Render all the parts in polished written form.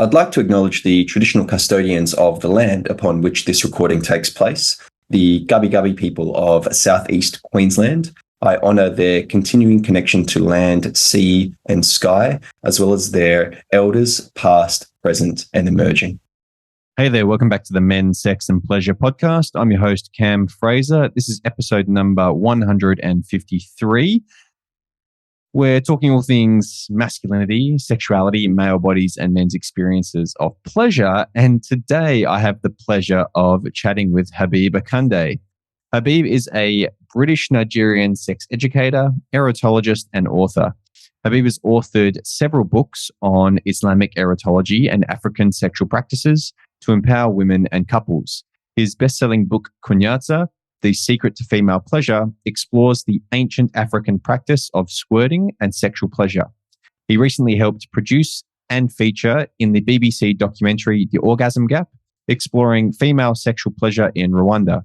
I'd like to acknowledge the traditional custodians of the land upon which this recording takes place, the Gubbi Gubbi people of southeast Queensland. I honour their continuing connection to land, sea and sky, as well as their elders, past, present and emerging. Hey there, welcome back to the Men, Sex and Pleasure podcast. I'm your host, Cam Fraser. This is episode number 153. We're talking all things masculinity, sexuality, male bodies, and men's experiences of pleasure. And today I have the pleasure of chatting with Habeeb Akande. Habeeb is a British-Nigerian sex educator, erotologist, and author. Habeeb has authored several books on Islamic erotology and African sexual practices to empower women and couples. His best-selling book, Kunyaza, The Secret to Female Pleasure, explores the ancient African practice of squirting and sexual pleasure. He recently helped produce and feature in the BBC documentary The Orgasm Gap, exploring female sexual pleasure in Rwanda.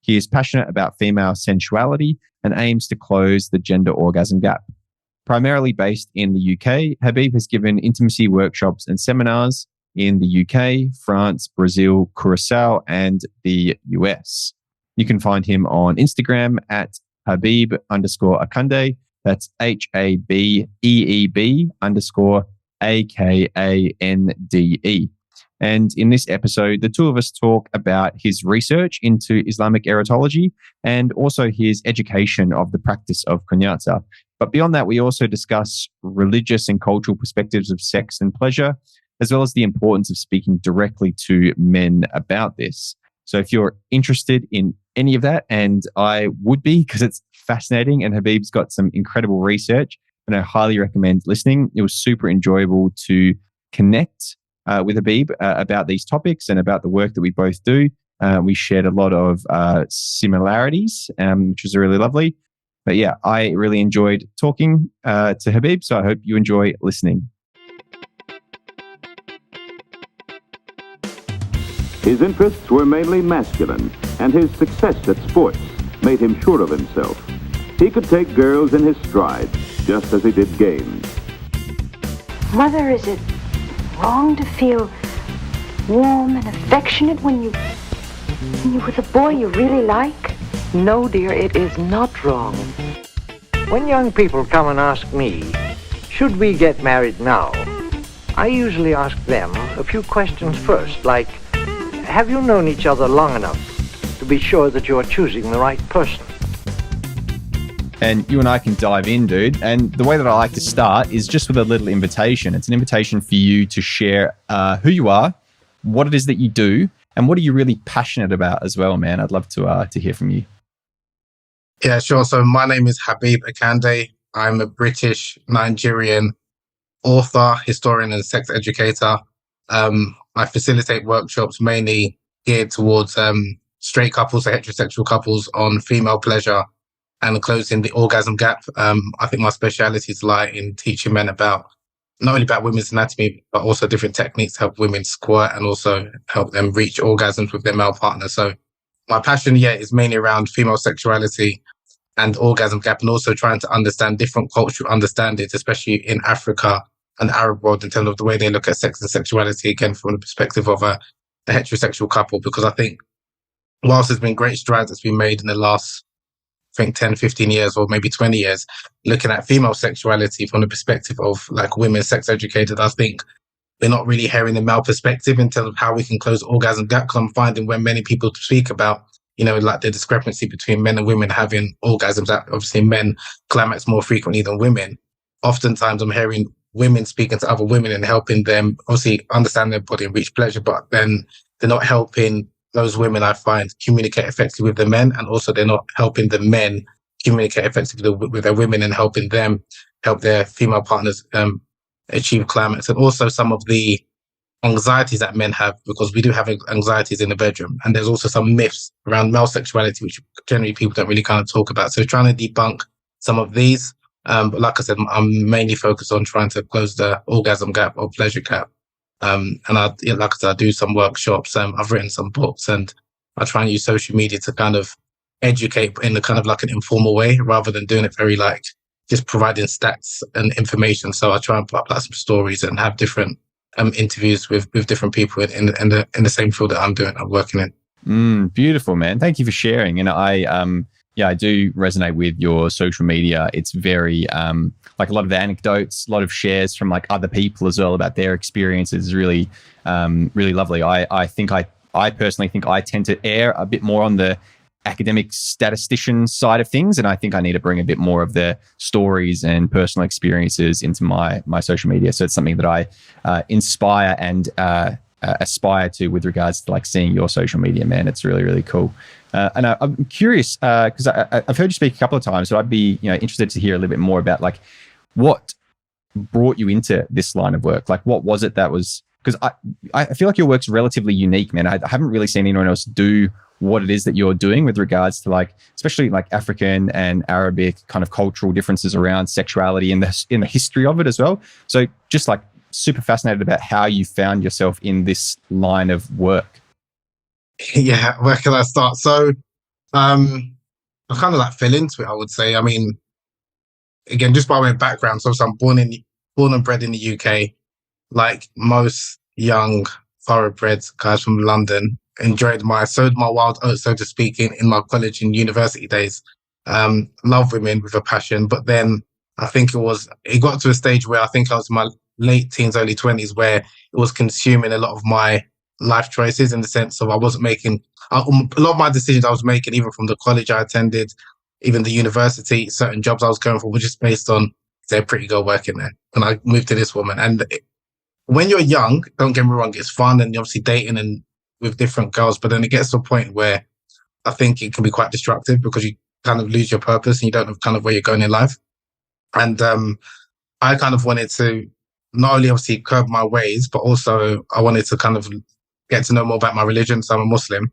He is passionate about female sensuality and aims to close the gender orgasm gap. Primarily based in the UK, Habeeb has given intimacy workshops and seminars in the UK, France, Brazil, Curaçao, and the US. You can find him on Instagram at Habeeb_Akande. That's HABEEB_AKANDE. And in this episode, the two of us talk about his research into Islamic erotology and also his education of the practice of Kunyaza. But beyond that, we also discuss religious and cultural perspectives of sex and pleasure, as well as the importance of speaking directly to men about this. So if you're interested in any of that, and I would be because it's fascinating and Habeeb's got some incredible research, and I highly recommend listening. It was super enjoyable to connect with Habeeb about these topics and about the work that we both do. We shared a lot of similarities, which was really lovely. But yeah, I really enjoyed talking to Habeeb, so I hope you enjoy listening. His interests were mainly masculine, and his success at sports made him sure of himself. He could take girls in his stride, just as he did games. Mother, is it wrong to feel warm and affectionate when you're with a boy you really like? No, dear, it is not wrong. When young people come and ask me, should we get married now? I usually ask them a few questions first, like, have you known each other long enough to be sure that you are choosing the right person? And you and I can dive in, dude. And the way that I like to start is just with a little invitation. It's an invitation for you to share who you are, what it is that you do, and what are you really passionate about as well, man. I'd love to hear from you. Yeah, sure. So my name is Habeeb Akande. I'm a British-Nigerian author, historian, and sex educator. I facilitate workshops mainly geared towards straight couples, so heterosexual couples, on female pleasure and closing the orgasm gap. I think my specialities lie in teaching men about not only about women's anatomy, but also different techniques to help women squirt and also help them reach orgasms with their male partner. So my passion, is mainly around female sexuality and orgasm gap, and also trying to understand different cultural understandings, especially in Africa and the Arab world, in terms of the way they look at sex and sexuality, again, from the perspective of a heterosexual couple. Because I think whilst there's been great strides that's been made in the last, 10, 15 years, or maybe 20 years, looking at female sexuality from the perspective of like women sex educated, I think we're not really hearing the male perspective in terms of how we can close the orgasm gap. Because I'm finding when many people speak about, like the discrepancy between men and women having orgasms, that obviously men climax more frequently than women. Oftentimes I'm hearing women speaking to other women and helping them obviously understand their body and reach pleasure, but then they're not helping those women, I find, communicate effectively with the men, and also they're not helping the men communicate effectively with their women and helping them help their female partners achieve climax. And also some of the anxieties that men have, because we do have anxieties in the bedroom, and there's also some myths around male sexuality which generally people don't really kind of talk about. So trying to debunk some of these. But like I said, I'm mainly focused on trying to close the orgasm gap or pleasure gap. And like I said, I do some workshops. I've written some books, and I try and use social media to kind of educate in a kind of like an informal way, rather than doing it very like just providing stats and information. So I try and put up like some stories and have different interviews with different people in the same field that I'm working in. Beautiful, man. Thank you for sharing. And I do resonate with your social media. It's very like a lot of the anecdotes, a lot of shares from like other people as well about their experiences is really really lovely. I personally think I tend to err a bit more on the academic statistician side of things, and I think I need to bring a bit more of the stories and personal experiences into my social media. So it's something that I inspire and aspire to with regards to like seeing your social media, man. It's really, really cool. And I'm curious because I've heard you speak a couple of times, so I'd be interested to hear a little bit more about like what brought you into this line of work. Like what was it that was, because I feel like your work's relatively unique, man. I haven't really seen anyone else do what it is that you're doing with regards to like, especially like African and Arabic kind of cultural differences around sexuality and in the history of it as well. So just like super fascinated about how you found yourself in this line of work. Yeah, where can I start? So I kind of like fell into it, I would say. I mean, again, just by my background, so I'm born and bred in the UK, like most young thoroughbred guys from London. Sowed my wild oats, so to speak, in my college and university days. Love women with a passion, but then I think it got to a stage where I think I was in my late teens, early 20s, where it was consuming a lot of my life choices, in the sense of I wasn't making a lot of my decisions I was making, even from the college I attended, even the university, certain jobs I was going for were just based on, is there a pretty girl working there? And I moved to this woman. And when you're young, don't get me wrong, it's fun and obviously dating and with different girls, but then it gets to a point where I think it can be quite destructive because you kind of lose your purpose and you don't know kind of where you're going in life. And I kind of wanted to not only obviously curb my ways, but also I wanted to kind of get to know more about my religion. So I'm a Muslim,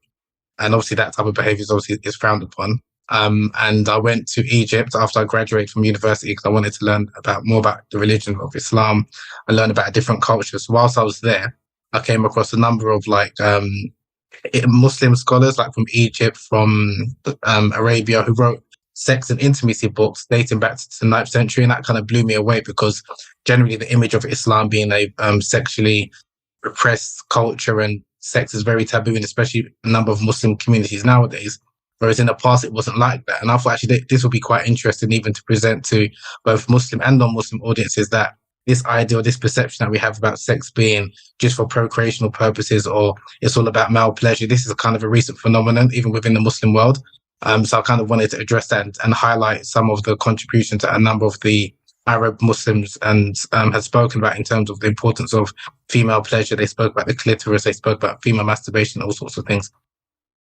and obviously that type of behavior is frowned upon. And I went to Egypt after I graduated from university because I wanted to learn more about the religion of Islam and learn about a different culture. So whilst I was there, I came across a number of like Muslim scholars, like from Egypt, from Arabia, who wrote sex and intimacy books dating back to the 9th century. And that kind of blew me away because generally the image of Islam being a sexually repressed culture and sex is very taboo, and especially a number of Muslim communities nowadays. Whereas in the past, it wasn't like that. And I thought actually this would be quite interesting even to present to both Muslim and non-Muslim audiences, that this idea or this perception that we have about sex being just for procreational purposes, or it's all about male pleasure. This is kind of a recent phenomenon, even within the Muslim world. So I kind of wanted to address that and highlight some of the contributions that a number of the Arab Muslims and had spoken about in terms of the importance of female pleasure. They spoke about the clitoris, they spoke about female masturbation, all sorts of things.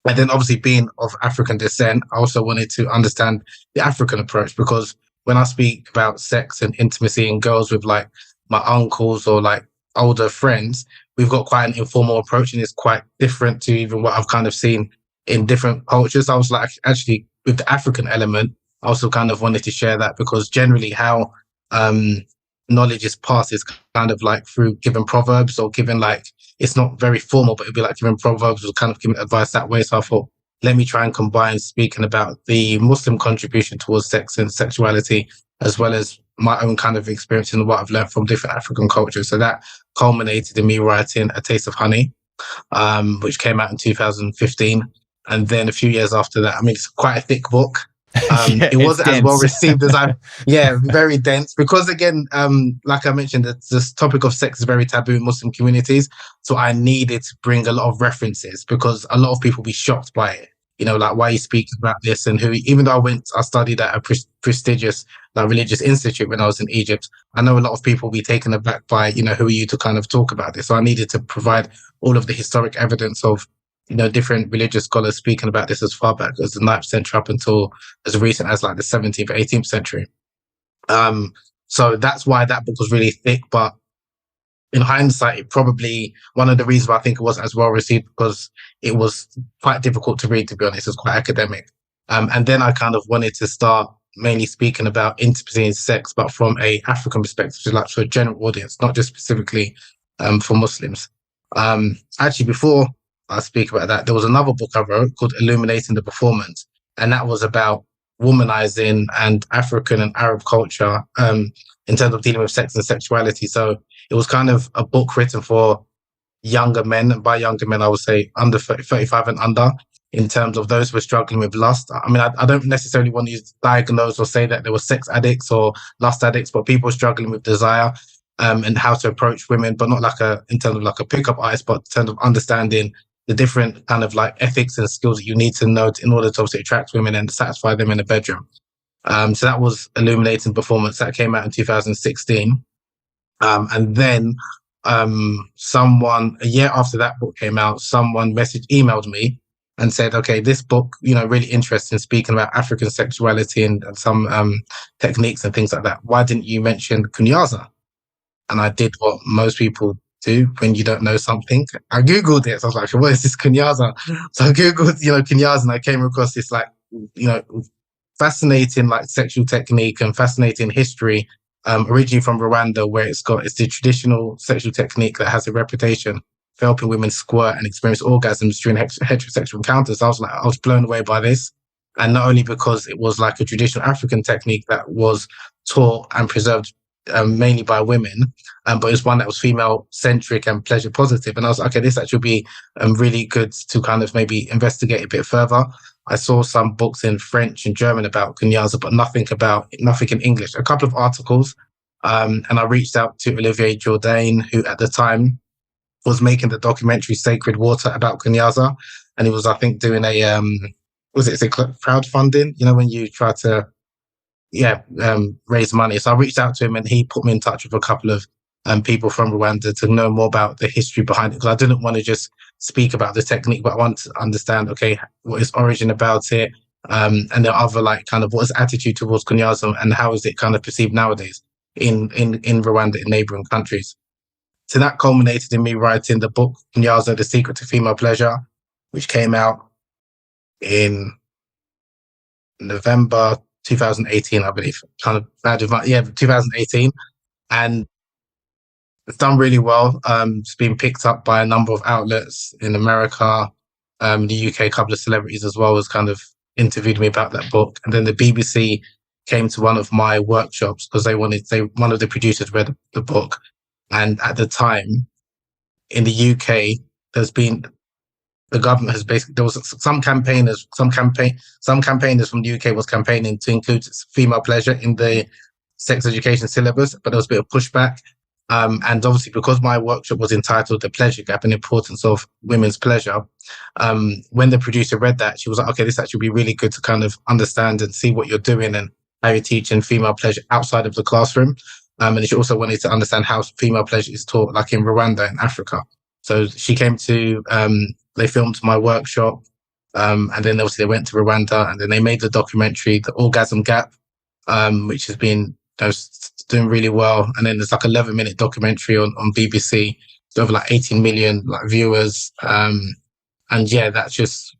And then obviously being of African descent, I also wanted to understand the African approach, because when I speak about sex and intimacy and girls with like my uncles or like older friends, we've got quite an informal approach, and it's quite different to even what I've kind of seen in different cultures. I was like, actually, with the African element, I also kind of wanted to share that, because generally how knowledge is passed is kind of like through giving proverbs or giving like, it's not very formal, but it'd be like giving proverbs or kind of giving advice that way. So I thought, let me try and combine speaking about the Muslim contribution towards sex and sexuality, as well as my own kind of experience and what I've learned from different African cultures. So that culminated in me writing A Taste of Honey, which came out in 2015. And then a few years after that, I mean, it's quite a thick book. It wasn't as well received as very dense, because again, like I mentioned, this topic of sex is very taboo in Muslim communities. So I needed to bring a lot of references, because a lot of people be shocked by it. You know, like, why are you speaking about this? And even though I studied at a prestigious like religious institute when I was in Egypt, I know a lot of people be taken aback by, who are you to kind of talk about this? So I needed to provide all of the historic evidence of, different religious scholars speaking about this as far back as the 9th century up until as recent as like the 17th, 18th century. So that's why that book was really thick. But in hindsight, it probably, one of the reasons why I think it wasn't as well received, because it was quite difficult to read, to be honest. It was quite academic. And then I kind of wanted to start mainly speaking about intimacy and sex, but from a African perspective, so like for a general audience, not just specifically for Muslims. Actually, before I speak about that, there was another book I wrote called Illuminating the Performance, and that was about womanizing and African and Arab culture in terms of dealing with sex and sexuality. So it was kind of a book written for younger men. And by younger men, I would say under 35 and under, in terms of those who were struggling with lust. I mean, I don't necessarily want to diagnose or say that there were sex addicts or lust addicts, but people struggling with desire and how to approach women, but not like in terms of like a pickup artist, but in terms of understanding the different kind of like ethics and skills that you need to know in order to obviously attract women and satisfy them in the bedroom. So that was Illuminating Performance. That came out in 2016. And then someone, a year after that book came out, someone emailed me and said, okay, this book, really interesting, speaking about African sexuality and some techniques and things like that. Why didn't you mention Kunyaza? And I did what most people do when you don't know something. I Googled it. So I was like, what is this Kunyaza? So I Googled, Kunyaza, and I came across this fascinating sexual technique and fascinating history, originally from Rwanda, where it's the traditional sexual technique that has a reputation for helping women squirt and experience orgasms during heterosexual encounters. I was blown away by this. And not only because it was like a traditional African technique that was taught and preserved mainly by women, but it was one that was female centric and pleasure positive. And I was like, okay, this actually be really good to kind of maybe investigate a bit further. I saw some books in French and German about Kunyaza, but nothing in English. A couple of articles, and I reached out to Olivier Jourdain, who at the time was making the documentary Sacred Water about Kunyaza, and he was, I think, doing crowdfunding? When you try to, raise money. So I reached out to him, and he put me in touch with a couple of people from Rwanda to know more about the history behind it, because I didn't want to just speak about the technique, but I want to understand, okay, what is origin about it, and the other what is attitude towards Kunyaza, and how is it kind of perceived nowadays in Rwanda, in neighboring countries. So that culminated in me writing the book Kunyaza, The Secret to Female Pleasure, which came out in November 2018, I believe. 2018. And it's done really well. It's been picked up by a number of outlets in America, the UK. A couple of celebrities as well has kind of interviewed me about that book. And then the BBC came to one of my workshops because one of the producers read the book. And at the time, in the UK, the government has basically, there was some campaigners from the UK was campaigning to include female pleasure in the sex education syllabus, but there was a bit of pushback. And obviously, because my workshop was entitled The Pleasure Gap and Importance of Women's Pleasure, when the producer read that, she was like, okay, this actually would be really good to kind of understand and see what you're doing and how you're teaching female pleasure outside of the classroom. And she also wanted to understand how female pleasure is taught, like in Rwanda in Africa. So she came to, they filmed my workshop, and then obviously they went to Rwanda, and then they made the documentary, The Orgasm Gap, which has been doing really well. And then there's like 11-minute documentary on BBC. It's over 18 million viewers. And that's just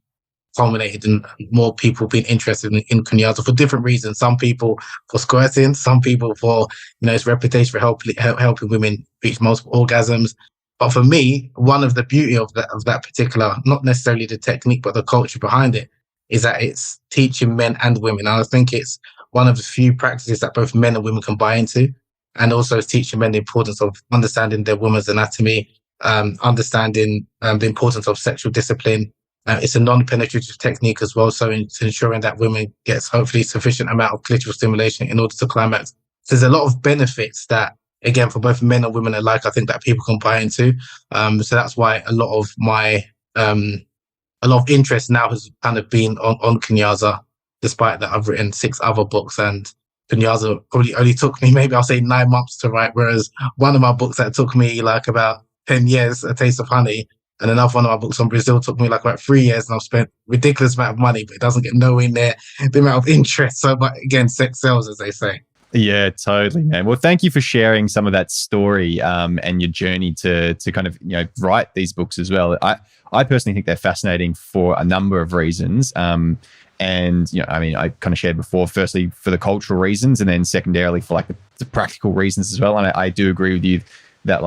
culminated in more people being interested in Kunyaza for different reasons. Some people for squirting, some people for, its reputation for helping women reach multiple orgasms. But for me, one of the beauty of that particular, not necessarily the technique, but the culture behind it, is that it's teaching men and women. And I think it's one of the few practices that both men and women can buy into, and also it's teaching men the importance of understanding their woman's anatomy, understanding the importance of sexual discipline. It's a non-penetrative technique as well, so it's ensuring that women gets hopefully sufficient amount of clitoral stimulation in order to climax. So there's a lot of benefits that, again, for both men and women alike, I think that people can buy into. So that's why a lot of my a lot of interest now has kind of been on Kunyaza, despite that I've written 6 other books, and Kunyaza probably only took me maybe I'll say 9 months to write, whereas one of my books that took me about 10 years, A Taste of Honey, and another one of my books on Brazil took me about 3 years, and I've spent ridiculous amount of money, but it doesn't get nowhere near the amount of interest. So, but again, sex sells, as they say. Yeah, totally, man. Well, thank you for sharing some of that story and your journey to kind of write these books as well. I personally think they're fascinating for a number of reasons. And I kind of shared before, firstly for the cultural reasons, and then secondarily for the practical reasons as well. And I do agree with you that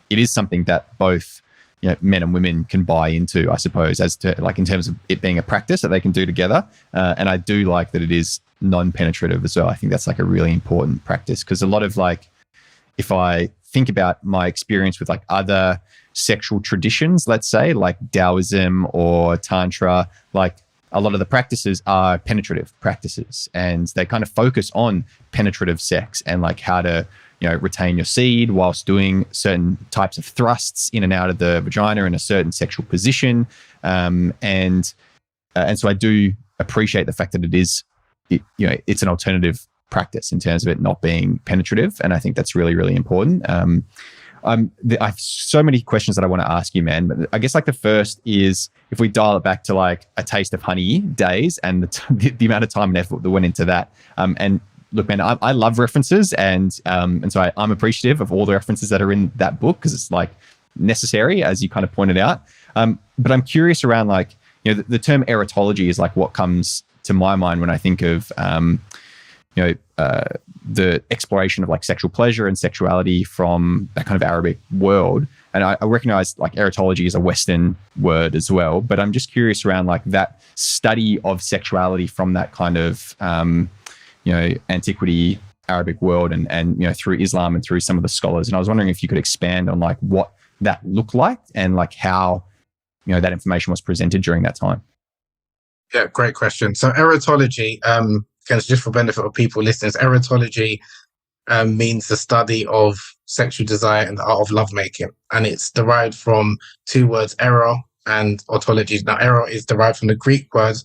it is something that both men and women can buy into, I suppose, as to in terms of it being a practice that they can do together. And I do like that it is non-penetrative as well. I think that's a really important practice, because a lot of if I think about my experience with like other sexual traditions, let's say like Taoism or Tantra, like a lot of the practices are penetrative practices, and they kind of focus on penetrative sex and like how to, retain your seed whilst doing certain types of thrusts in and out of the vagina in a certain sexual position. And so I do appreciate the fact that it's an alternative practice in terms of it not being penetrative. And I think that's really, really important. I have so many questions that I want to ask you, man. But I guess like the first is, if we dial it back to like a taste of honey days and the amount of time and effort that went into that. And look, man, I love references, and so I'm appreciative of all the references that are in that book, because it's like necessary, as you kind of pointed out. But I'm curious around like, the term erotology is like what comes to my mind when I think of the exploration of like sexual pleasure and sexuality from that kind of Arabic world. And I recognize like erotology is a Western word as well, but I'm just curious around like that study of sexuality from that kind of, antiquity Arabic world and through Islam and through some of the scholars. And I was wondering if you could expand on like what that looked like and like how, that information was presented during that time. Yeah, great question. So erotology, just for benefit of people listening, erotology means the study of sexual desire and the art of lovemaking. And it's derived from two words, ero and otology. Now, ero is derived from the Greek word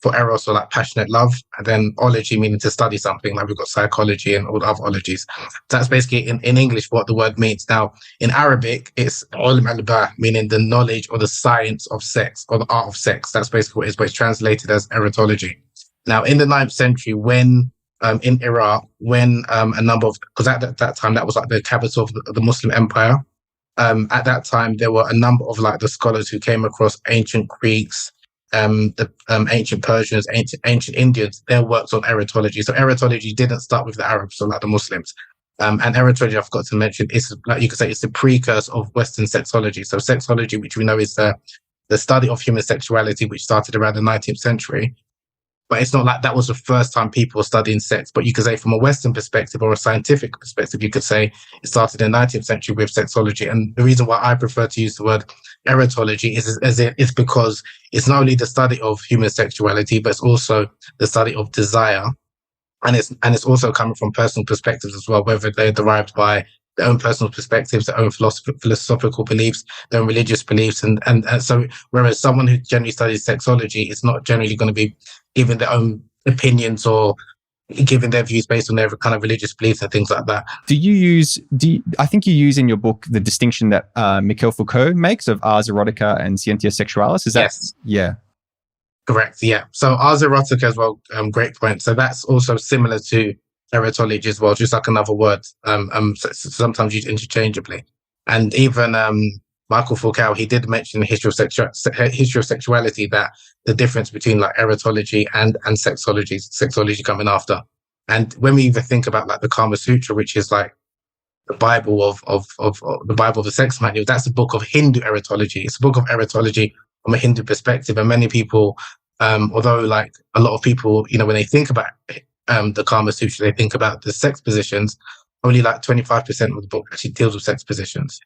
for eros, or like passionate love, and then ology meaning to study something, like we've got psychology and all the other ologies. So that's basically in English what the word means. Now, in Arabic, it's ilm al-ba, meaning the knowledge or the science of sex or the art of sex. That's basically what it is, but it's translated as erotology. Now, in the 9th century, when in Iraq, when a number of, because at that time, that was like the capital of the Muslim Empire. At that time, there were a number of like the scholars who came across ancient Greeks, the ancient Persians, ancient Indians, their works on erotology. So erotology didn't start with the Arabs or like the Muslims. And erotology, I forgot to mention, is like you could say it's the precursor of Western sexology. So sexology, which we know is the study of human sexuality, which started around the 19th century. But it's not like that was the first time people were studying sex. But you could say from a Western perspective or a scientific perspective, you could say it started in the 19th century with sexology. And the reason why I prefer to use the word erotology is because it's not only the study of human sexuality, but it's also the study of desire. And it's also coming from personal perspectives as well, whether they're derived by their own personal perspectives, their own philosophical beliefs, their own religious beliefs. And so whereas someone who generally studies sexology is not generally going to be giving their own opinions or giving their views based on their kind of religious beliefs and things like that. I think you use in your book the distinction that Michel Foucault makes of ars erotica and scientia sexualis. Is that? Yes. Yeah. Correct. Yeah. So ars erotica as well. Great point. So that's also similar to erotology as well, just like another word, sometimes used interchangeably. And even Michel Foucault, he did mention in History of Sexuality that the difference between like erotology and sexology coming after. And when we even think about like the Kama Sutra, which is like the Bible of the Bible of the sex manual, that's a book of Hindu erotology. It's a book of erotology from a Hindu perspective. And many people, although like a lot of people, when they think about the Kama Sutra, they think about the sex positions, only like 25% of the book actually deals with sex positions.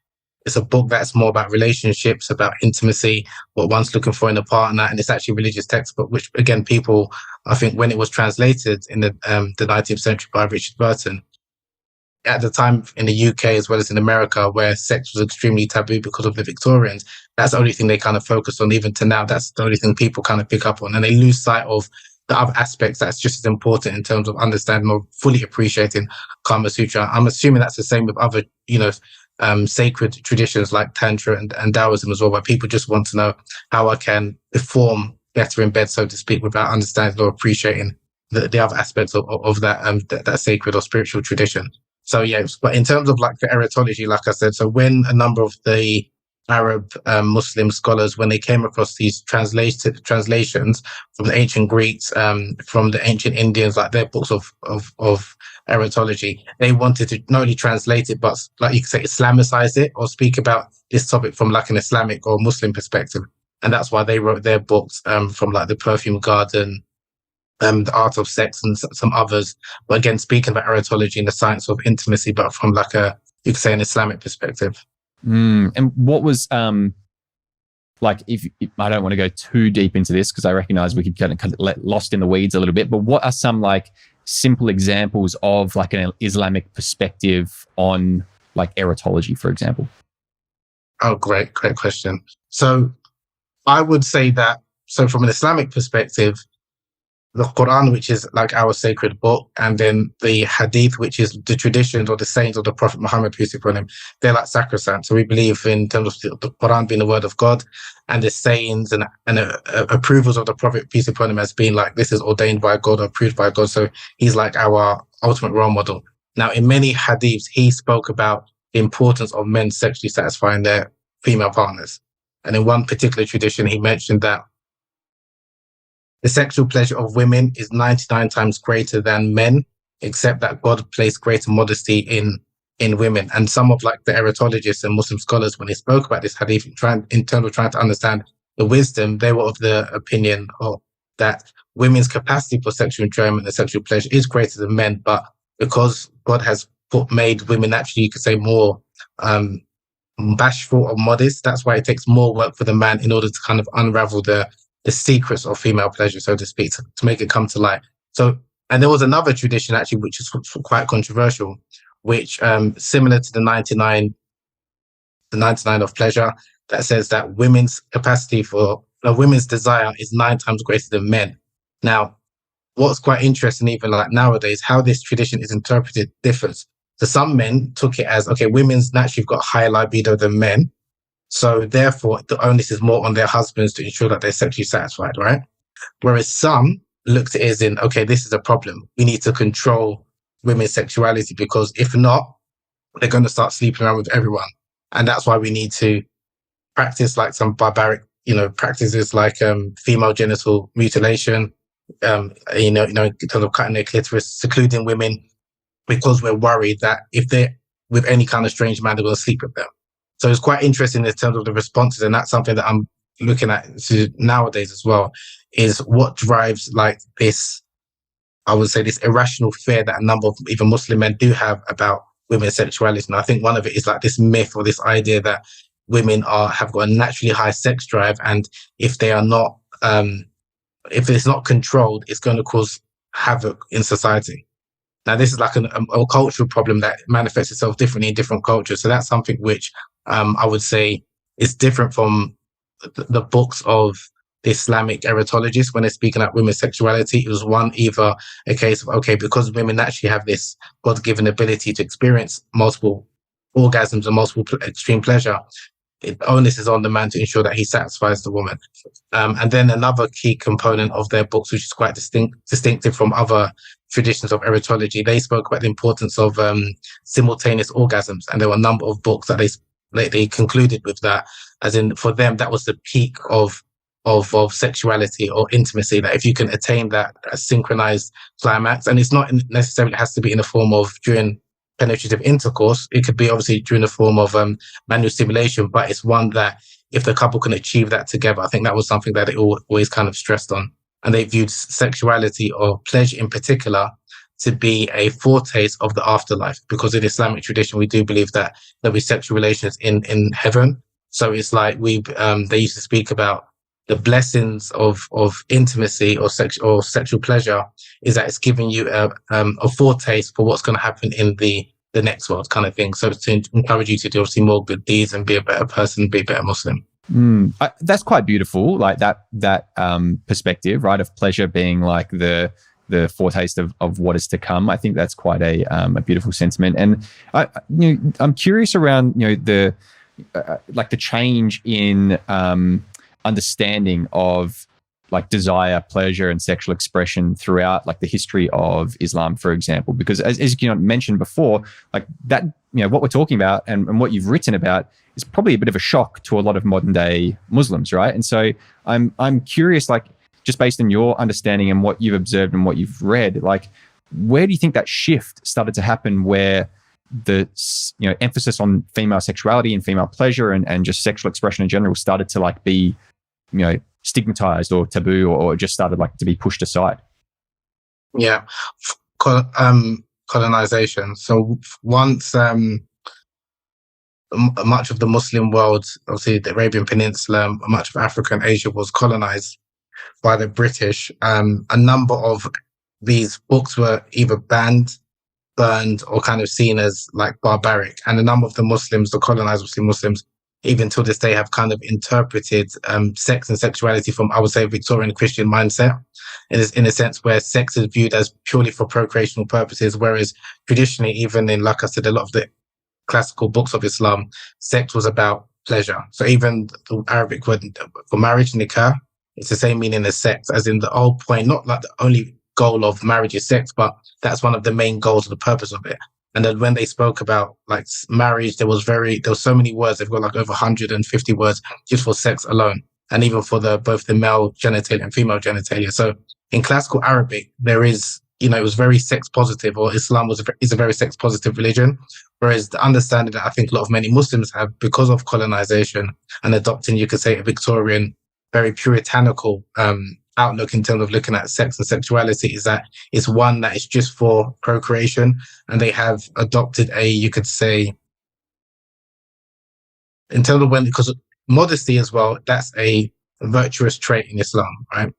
It's a book that's more about relationships, about intimacy, what one's looking for in a partner, and it's actually a religious textbook, which again, people, I think when it was translated in the 19th century by Richard Burton, at the time in the UK as well as in America, where sex was extremely taboo because of the Victorians, that's the only thing they kind of focus on. Even to now, that's the only thing people kind of pick up on, and they lose sight of the other aspects that's just as important in terms of understanding or fully appreciating Kama Sutra. I'm assuming that's the same with other, sacred traditions like Tantra and Taoism as well, where people just want to know how I can perform better in bed, so to speak, without understanding or appreciating the other aspects of that sacred or spiritual tradition. So yes, but in terms of like the erotology, like I said, so when a number of the Arab Muslim scholars, when they came across these translations from the ancient Greeks, from the ancient Indians, like their books of erotology, they wanted to not only translate it, but like you could say, Islamicize it or speak about this topic from like an Islamic or Muslim perspective. And that's why they wrote their books from like the Perfume Garden, the Art of Sex, and some others. But again, speaking about erotology and the science of intimacy, but from like a you could say, an Islamic perspective. And what was, like, if I don't want to go too deep into this because I recognize we could kind of get lost in the weeds a little bit, but what are some like simple examples of like an Islamic perspective on like erotology, for example? Oh, great question. So I would say that, so from an Islamic perspective, the Quran, which is like our sacred book, and then the Hadith, which is the traditions or the sayings of the Prophet Muhammad, peace be upon him, they're like sacrosanct. So we believe in terms of the Quran being the word of God, and the sayings and approvals of the Prophet, peace be upon him, as being like, this is ordained by God or approved by God. So he's like our ultimate role model. Now, in many Hadiths, he spoke about the importance of men sexually satisfying their female partners. And in one particular tradition, he mentioned that the sexual pleasure of women is 99 times greater than men, except that God placed greater modesty in women. And some of like the erotologists and Muslim scholars, when they spoke about this hadith, in terms of trying to understand the wisdom, they were of the opinion that women's capacity for sexual enjoyment and sexual pleasure is greater than men, but because God has made women naturally, you could say, more bashful or modest, that's why it takes more work for the man in order to kind of unravel the secrets of female pleasure, so to speak, to make it come to light. So, and there was another tradition actually, which is quite controversial, which similar to the 99 of pleasure, that says that women's capacity for women's desire is 9 times greater than men. Now, what's quite interesting, even like nowadays, how this tradition is interpreted differs. So some men took it as, okay, women's naturally got higher libido than men, so therefore the onus is more on their husbands to ensure that they're sexually satisfied, right? Whereas some looked at it as in, okay, this is a problem. We need to control women's sexuality, because if not, they're going to start sleeping around with everyone. And that's why we need to practice like some barbaric, practices like female genital mutilation, in terms of cutting their clitoris, secluding women, because we're worried that if they're with any kind of strange man, they're going to sleep with them. So it's quite interesting in terms of the responses, and that's something that I'm looking at nowadays as well, is what drives like this, I would say, this irrational fear that a number of even Muslim men do have about women's sexuality. And I think one of it is like this myth or this idea that women have got a naturally high sex drive, and if they are not, if it's not controlled, it's going to cause havoc in society. Now, this is like a cultural problem that manifests itself differently in different cultures. So that's something which I would say is different from the books of the Islamic erotologists when they're speaking about women's sexuality. It was either a case of, okay, because women actually have this God-given ability to experience multiple orgasms and multiple extreme pleasure, the onus is on the man to ensure that he satisfies the woman. And then another key component of their books, which is quite distinctive from other traditions of erotology, they spoke about the importance of simultaneous orgasms. And there were a number of books that they concluded with that, as in for them, that was the peak of sexuality or intimacy, that if you can attain that synchronized climax, and it's not necessarily has to be in the form of during penetrative intercourse, it could be obviously during the form of manual stimulation, but it's one that if the couple can achieve that together, I think that was something that they always kind of stressed on. And they viewed sexuality or pleasure in particular to be a foretaste of the afterlife, because in Islamic tradition, we do believe that there'll be sexual relations in heaven. So it's like they used to speak about the blessings of intimacy or sexual pleasure is that it's giving you a foretaste for what's going to happen in the next world, kind of thing. So it's to encourage you to do obviously more good deeds and be a better person, be a better Muslim. That's quite beautiful, like that perspective, right, of pleasure being like the foretaste of what is to come. I think that's quite a beautiful sentiment. And I'm curious around the change in understanding of like desire, pleasure, and sexual expression throughout like the history of Islam, for example, because as you mentioned before, like that, what we're talking about and what you've written about is probably a bit of a shock to a lot of modern day Muslims, right? And so I'm curious, like just based on your understanding and what you've observed and what you've read, like where do you think that shift started to happen, where the emphasis on female sexuality and female pleasure and just sexual expression in general started to like be stigmatized or taboo, or just started like to be pushed aside? Yeah, colonization. So once much of the Muslim world, obviously the Arabian Peninsula, much of Africa and Asia was colonized by the British. A number of these books were either banned, burned, or kind of seen as like barbaric. And a number of the Muslims, the colonized Muslims, even till this day have kind of interpreted sex and sexuality from, I would say, Victorian Christian mindset, in a sense where sex is viewed as purely for procreational purposes, whereas traditionally, even in, like I said, a lot of the classical books of Islam, sex was about pleasure. So even the Arabic word for marriage, nikah, it's the same meaning as sex, as in the whole point, not like the only goal of marriage is sex, but that's one of the main goals of the purpose of it. And then when they spoke about like marriage, there was so many words. They've got like over 150 words just for sex alone. And even for both the male genitalia and female genitalia. So in classical Arabic, there is, it was very sex positive, or Islam is a very sex positive religion. Whereas the understanding that I think a lot of many Muslims have because of colonization and adopting, you could say, a Victorian, very puritanical outlook in terms of looking at sex and sexuality, is that it's one that is just for procreation. And they have adopted you could say, in terms of because modesty as well, that's a virtuous trait in Islam, right?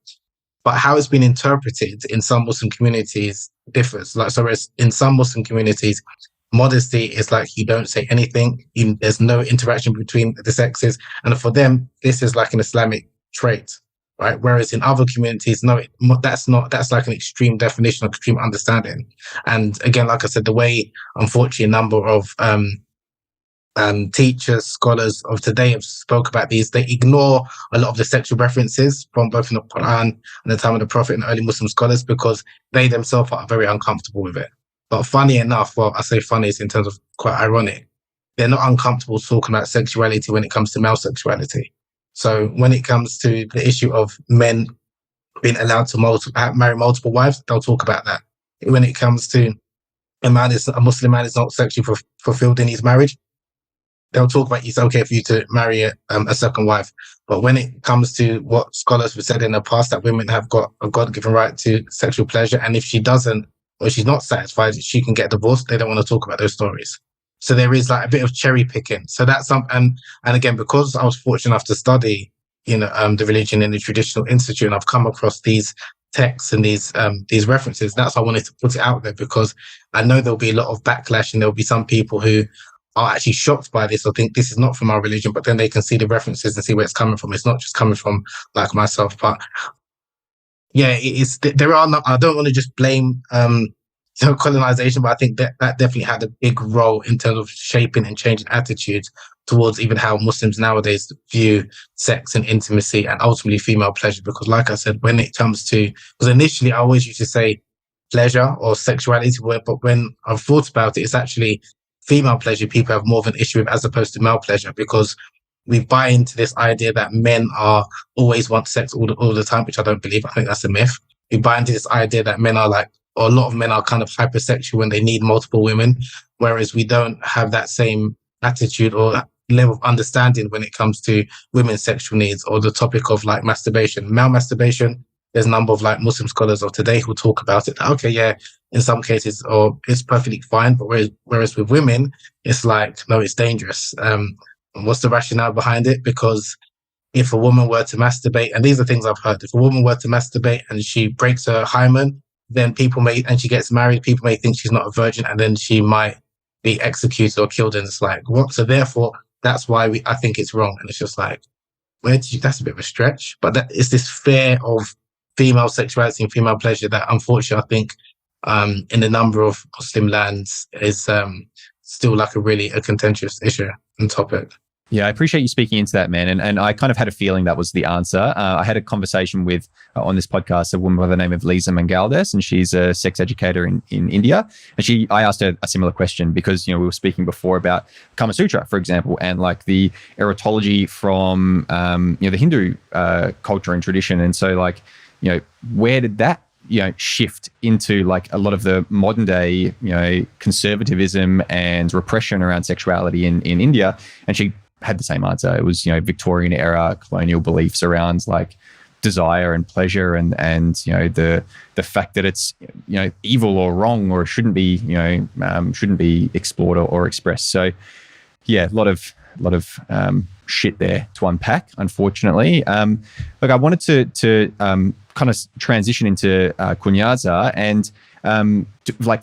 But how it's been interpreted in some Muslim communities differs. Like, so in some Muslim communities, modesty is like you don't say anything, there's no interaction between the sexes. And for them, this is like an Islamic trait, right? Whereas in other communities, no, that's like an extreme definition, extreme understanding. And again, like I said, the way, unfortunately, a number of teachers, scholars of today have spoke about these, they ignore a lot of the sexual references from both in the Quran and the time of the Prophet and early Muslim scholars, because they themselves are very uncomfortable with it. But funny enough, well, I say funny is in terms of quite ironic, they're not uncomfortable talking about sexuality when it comes to male sexuality. So when it comes to the issue of men being allowed to marry multiple wives, they'll talk about that. When it comes to a Muslim man is not sexually fulfilled in his marriage, they'll talk about it's okay for you to marry a second wife. But when it comes to what scholars have said in the past, that women have got a God-given right to sexual pleasure, and if she doesn't, or she's not satisfied, she can get divorced, they don't want to talk about those stories. So there is like a bit of cherry picking. So that's and again, because I was fortunate enough to study, the religion in the traditional institute, and I've come across these texts and these references. That's why I wanted to put it out there, because I know there'll be a lot of backlash, and there'll be some people who are actually shocked by this or think this is not from our religion, but then they can see the references and see where it's coming from. It's not just coming from like myself, but yeah, I don't want to just blame colonization, but I think that definitely had a big role in terms of shaping and changing attitudes towards even how Muslims nowadays view sex and intimacy and ultimately female pleasure. Because like I said, when it comes to, because initially I always used to say pleasure or sexuality, but when I've thought about it, it's actually female pleasure people have more of an issue with as opposed to male pleasure, because we buy into this idea that men always want sex all the time, which I don't believe. I think that's a myth. We buy into this idea that men are or a lot of men are kind of hypersexual when they need multiple women, whereas we don't have that same attitude or level of understanding when it comes to women's sexual needs or the topic of like masturbation. Male masturbation, there's a number of like Muslim scholars of today who talk about it. Okay, yeah, in some cases, or it's perfectly fine, but whereas with women, it's like, no, it's dangerous. What's the rationale behind it? Because if a woman were to masturbate, and these are things I've heard, if a woman were to masturbate and she breaks her hymen, then and she gets married, people may think she's not a virgin, and then she might be executed or killed. And it's like, what? So therefore, that's why I think it's wrong. And it's just like, that's a bit of a stretch. But it's this fear of female sexuality and female pleasure that unfortunately I think in a number of Muslim lands is still like a contentious issue and topic. Yeah, I appreciate you speaking into that, man. And I kind of had a feeling that was the answer. I had a conversation with, on this podcast, a woman by the name of Lisa Mangaldes, and she's a sex educator in India. And I asked her a similar question because, we were speaking before about Kama Sutra, for example, and like the erotology from, the Hindu culture and tradition. And so like, where did that shift into like a lot of the modern day, conservatism and repression around sexuality in India? And she had the same answer. It was, Victorian era colonial beliefs around like desire and pleasure and the fact that it's, evil or wrong or shouldn't be explored or expressed. So Yeah, a lot of shit there to unpack, unfortunately. Look, I wanted to kind of transition into Kunyaza, and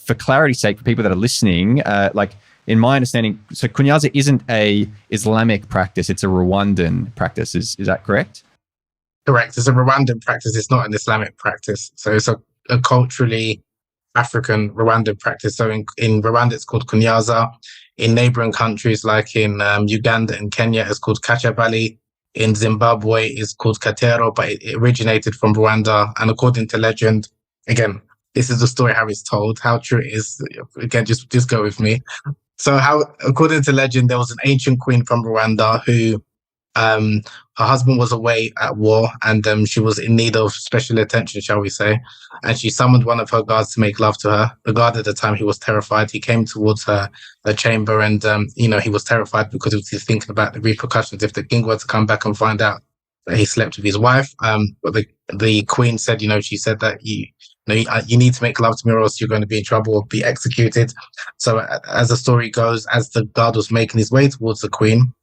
for clarity's sake, for people that are listening, in my understanding, so Kunyaza isn't a Islamic practice; it's a Rwandan practice. Is that correct? Correct. It's a Rwandan practice. It's not an Islamic practice. So it's a culturally African Rwandan practice. So in Rwanda, it's called Kunyaza. In neighboring countries like in Uganda and Kenya, it's called Kachabali. In Zimbabwe, it's called Katero, but it originated from Rwanda. And according to legend, again, this is the story how it's told. How true it is, again, just go with me. So according to legend, there was an ancient queen from Rwanda who her husband was away at war, and she was in need of special attention, shall we say. And she summoned one of her guards to make love to her. The guard at the time, he was terrified. He came towards her chamber, and he was terrified because he was thinking about the repercussions if the king were to come back and find out that he slept with his wife. But the queen said, she said that you need to make love to me, or else you're going to be in trouble or be executed. So as the story goes, as the guard was making his way towards the queen,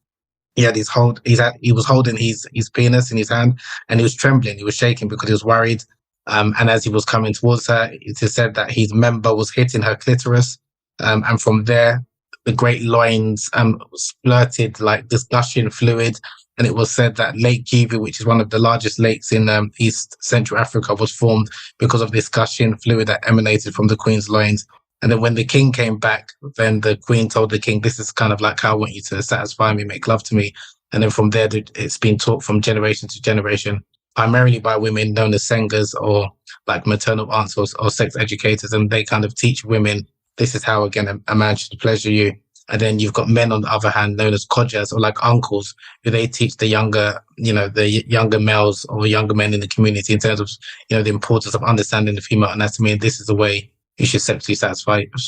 he was holding his penis in his hand, and he was trembling. He was shaking because he was worried. And as he was coming towards her, it is said that his member was hitting her clitoris. And from there, the great loins splurted like this gushing fluid. And it was said that Lake Kivu, which is one of the largest lakes in East Central Africa, was formed because of this gushing fluid that emanated from the queen's loins. And then when the king came back, then the queen told the king, this is kind of like how I want you to satisfy me, make love to me. And then from there, it's been taught from generation to generation, primarily by women known as sengers, or like maternal aunts or sex educators. And they kind of teach women, this is how, again, a man should pleasure you. And then you've got men, on the other hand, known as kodjas, or like uncles, who they teach the younger males or younger men in the community in terms of, the importance of understanding the female anatomy. And this is the way you should sexually satisfy your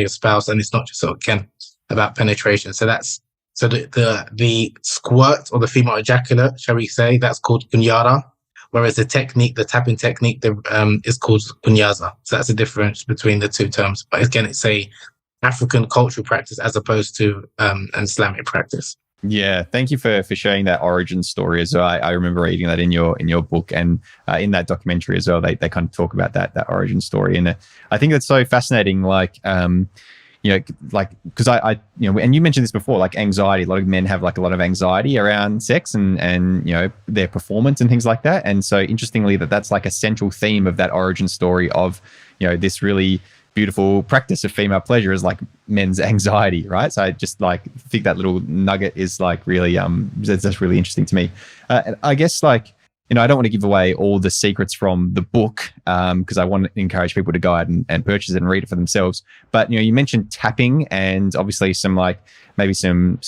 spouse. And it's not just again about penetration. So the squirt, or the female ejaculate, shall we say, that's called kunyara, whereas the tapping technique, is called kunyaza. So that's the difference between the two terms. But again, it's a African cultural practice as opposed to an Islamic practice. Yeah, thank you for sharing that origin story as well. I remember reading that in your book, and in that documentary as well. They kind of talk about that origin story, and I think that's so fascinating. Because I and you mentioned this before, like anxiety. A lot of men have like a lot of anxiety around sex and their performance and things like that. And so interestingly, that's like a central theme of that origin story of this really beautiful practice of female pleasure is like men's anxiety, right? So I just think that little nugget is really that's really interesting to me. I guess I don't want to give away all the secrets from the book because I want to encourage people to go out and purchase it and read it for themselves. But you mentioned tapping and obviously some maybe some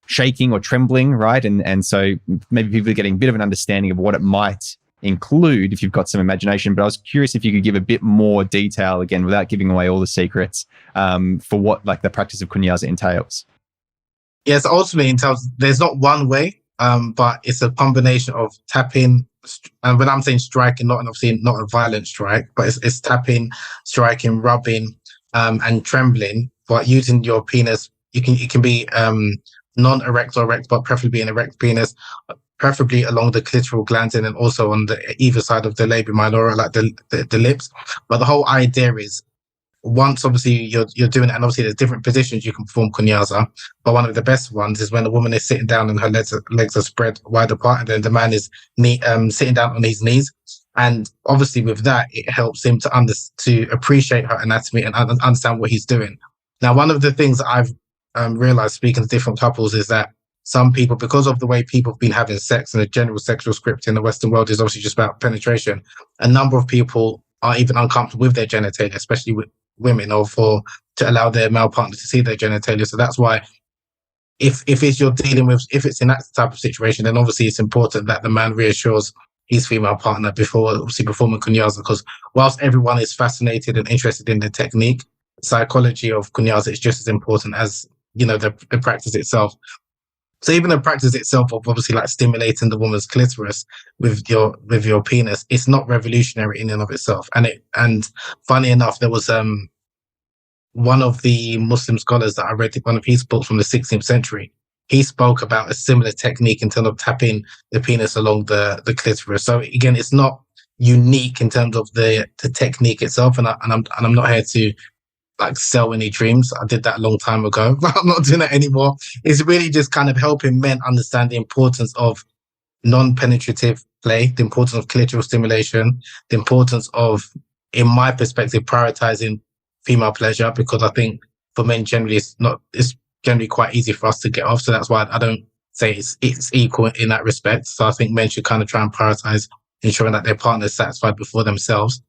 shaking or trembling, right? And so maybe people are getting a bit of an understanding of what it might include if you've got some imagination. But I was curious if you could give a bit more detail, again, without giving away all the secrets, for what the practice of kunyaza entails. Yes, ultimately entails, there's not one way, but it's a combination of tapping, and when I'm saying striking, not a violent strike, but it's tapping, striking, rubbing, and trembling. But using your penis, it can be non-erect or erect, but preferably an erect penis, preferably along the clitoral glands and then also on the either side of the labia minora, like the lips. But the whole idea is, once obviously you're doing it, and obviously there's different positions you can perform kunyaza, but one of the best ones is when the woman is sitting down and her legs are spread wide apart, and then the man is sitting down on his knees. And obviously with that, it helps him to appreciate her anatomy and understand what he's doing. Now, one of the things that I've realized speaking to different couples is that some people, because of the way people have been having sex and the general sexual script in the Western world is obviously just about penetration, a number of people are even uncomfortable with their genitalia, especially with women, or to allow their male partner to see their genitalia. So that's why if it's in that type of situation, then obviously it's important that the man reassures his female partner before obviously performing kunyaza, because whilst everyone is fascinated and interested in the technique, psychology of kunyaza is just as important as the practice itself. So even the practice itself of obviously stimulating the woman's clitoris with your penis, it's not revolutionary in and of itself. And funny enough, there was one of the Muslim scholars that I read one of his books from the 16th century, he spoke about a similar technique in terms of tapping the penis along the clitoris. So again, it's not unique in terms of the technique itself, and I'm not here to like sell any dreams. I did that a long time ago, but I'm not doing that anymore. It's really just kind of helping men understand the importance of non-penetrative play, the importance of clitoral stimulation, the importance of, in my perspective, prioritizing female pleasure, because I think for men generally it's generally quite easy for us to get off. So that's why I don't say it's equal in that respect. So I think men should kind of try and prioritize ensuring that their partner is satisfied before themselves.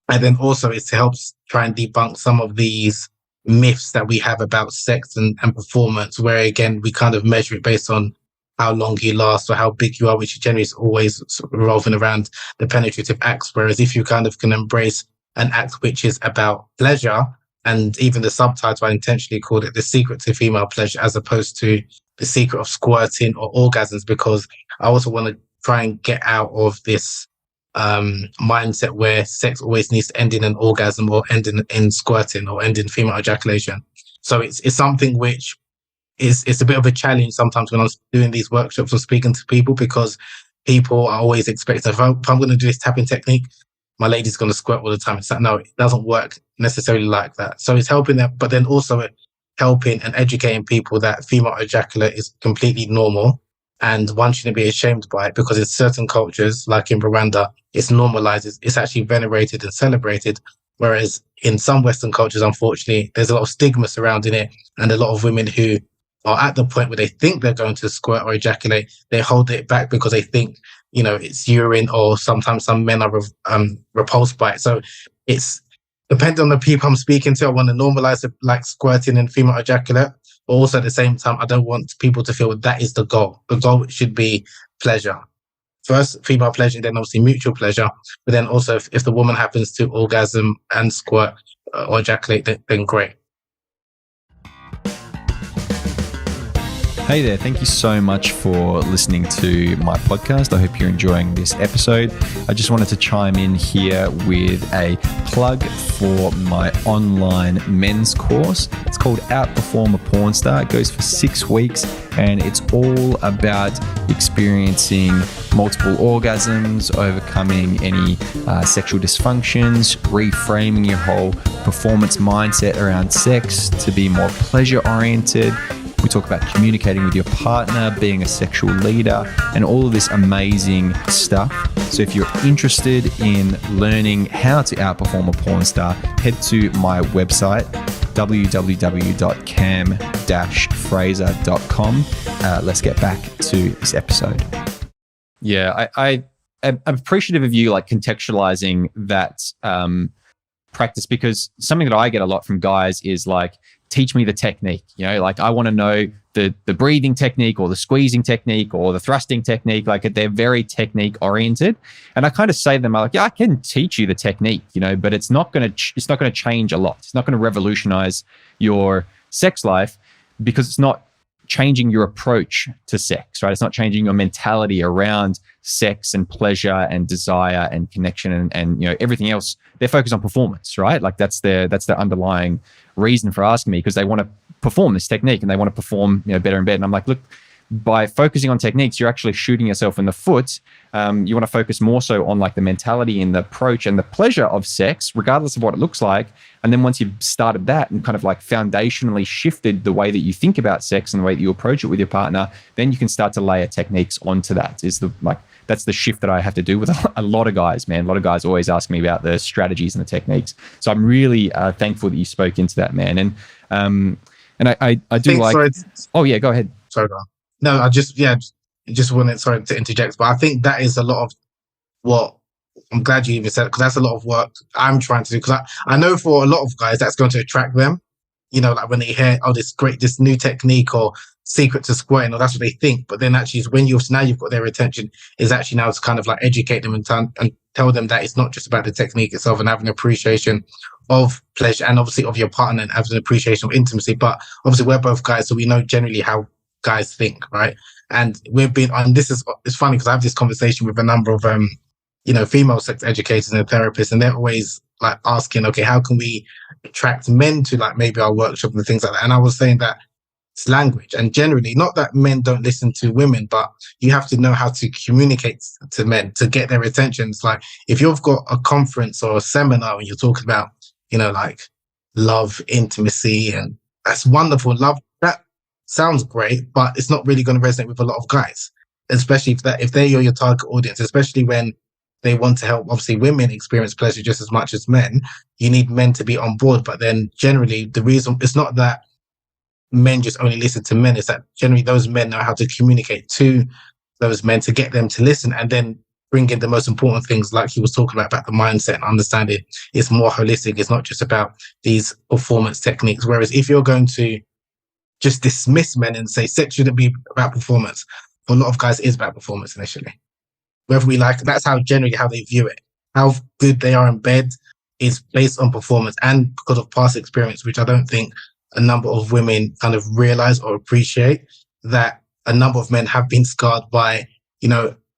And then also it's to help try and debunk some of these myths that we have about sex and performance, where again, we kind of measure it based on how long you last or how big you are, which generally is always revolving around the penetrative acts. Whereas if you kind of can embrace an act which is about pleasure, and even the subtitle, I intentionally called it The Secret to Female Pleasure, as opposed to The Secret of Squirting or Orgasms, because I also want to try and get out of this mindset where sex always needs to end in an orgasm or end in squirting or end in female ejaculation. So it's something which it's a bit of a challenge sometimes when I'm doing these workshops or speaking to people, because people are always expecting, if I'm going to do this tapping technique, my lady's going to squirt all the time. It's like, no, it doesn't work necessarily like that. So it's helping them, but then also helping and educating people that female ejaculate is completely normal. And one shouldn't be ashamed by it, because in certain cultures, like in Rwanda, it's normalized. It's actually venerated and celebrated. Whereas in some Western cultures, unfortunately, there's a lot of stigma surrounding it. And a lot of women who are at the point where they think they're going to squirt or ejaculate, they hold it back because they think, it's urine, or sometimes some men are repulsed by it. So it's depending on the people I'm speaking to. I want to normalize it, like squirting and female ejaculate. But also at the same time, I don't want people to feel that is the goal. The goal should be pleasure. First, female pleasure, then obviously mutual pleasure. But then also, if the woman happens to orgasm and squirt or ejaculate, then great. Hey there, thank you so much for listening to my podcast. I hope you're enjoying this episode. I just wanted to chime in here with a plug for my online men's course. It's called Outperform a Porn Star. It goes for 6 weeks, and it's all about experiencing multiple orgasms, overcoming any sexual dysfunctions, reframing your whole performance mindset around sex to be more pleasure-oriented. We talk about communicating with your partner, being a sexual leader, and all of this amazing stuff. So if you're interested in learning how to outperform a porn star, head to my website, www.cam-fraser.com. Let's get back to this episode. Yeah, I'm appreciative of you like contextualizing that practice, because something that I get a lot from guys is like, teach me the technique, like I want to know the breathing technique or the squeezing technique or the thrusting technique. Like they're very technique oriented. And I kind of say to them, I'm like, yeah, I can teach you the technique, but it's not going to change a lot. It's not going to revolutionize your sex life, because it's not changing your approach to sex, right? It's not changing your mentality around sex and pleasure and desire and connection and everything else. They're focused on performance, right? Like that's their underlying reason for asking me, because they want to perform this technique and they want to perform better and better. And I'm like, look, by focusing on techniques, you're actually shooting yourself in the foot. You want to focus more so on like the mentality and the approach and the pleasure of sex, regardless of what it looks like. And then once you've started that and kind of like foundationally shifted the way that you think about sex and the way that you approach it with your partner, then you can start to layer techniques onto that. That's the shift that I have to do with a lot of guys, man. A lot of guys always ask me about the strategies and the techniques. So I'm really thankful that you spoke into that, man. And I do like. Sorry. Oh yeah, go ahead. Sorry, Don. No, I just wanted, sorry to interject, but I think that is a lot of what I'm glad you even said, because that's a lot of work I'm trying to do. Because I know for a lot of guys that's going to attract them. Like when they hear, oh, this new technique or secret to squirting, or that's what they think. But then actually, when you've got their attention, is actually now to kind of like educate them and tell them that it's not just about the technique itself, and having an appreciation of pleasure and obviously of your partner, and having an appreciation of intimacy. But obviously, we're both guys, so we know generally how guys think, right? And it's funny because I have this conversation with a number of female sex educators and therapists, and they're always like asking, okay, how can we attract men to like maybe our workshop and things like that? And I was saying that it's language, and generally, not that men don't listen to women, but you have to know how to communicate to men to get their attention. It's like if you've got a conference or a seminar and you're talking about, like love, intimacy, and that's wonderful. Love, that sounds great, but it's not really going to resonate with a lot of guys, especially if they're your target audience, especially when they want to help, obviously, women experience pleasure just as much as men. You need men to be on board. But then generally, the reason it's not that men just only listen to men, it's that generally those men know how to communicate to those men to get them to listen, and then bring in the most important things, like he was talking about the mindset and understanding it's more holistic. It's not just about these performance techniques. Whereas if you're going to just dismiss men and say sex shouldn't be about performance, for a lot of guys it is about performance initially. Whether we like, that's how generally how they view it. How good they are in bed is based on performance and because of past experience, which I don't think a number of women kind of realize or appreciate, that a number of men have been scarred by,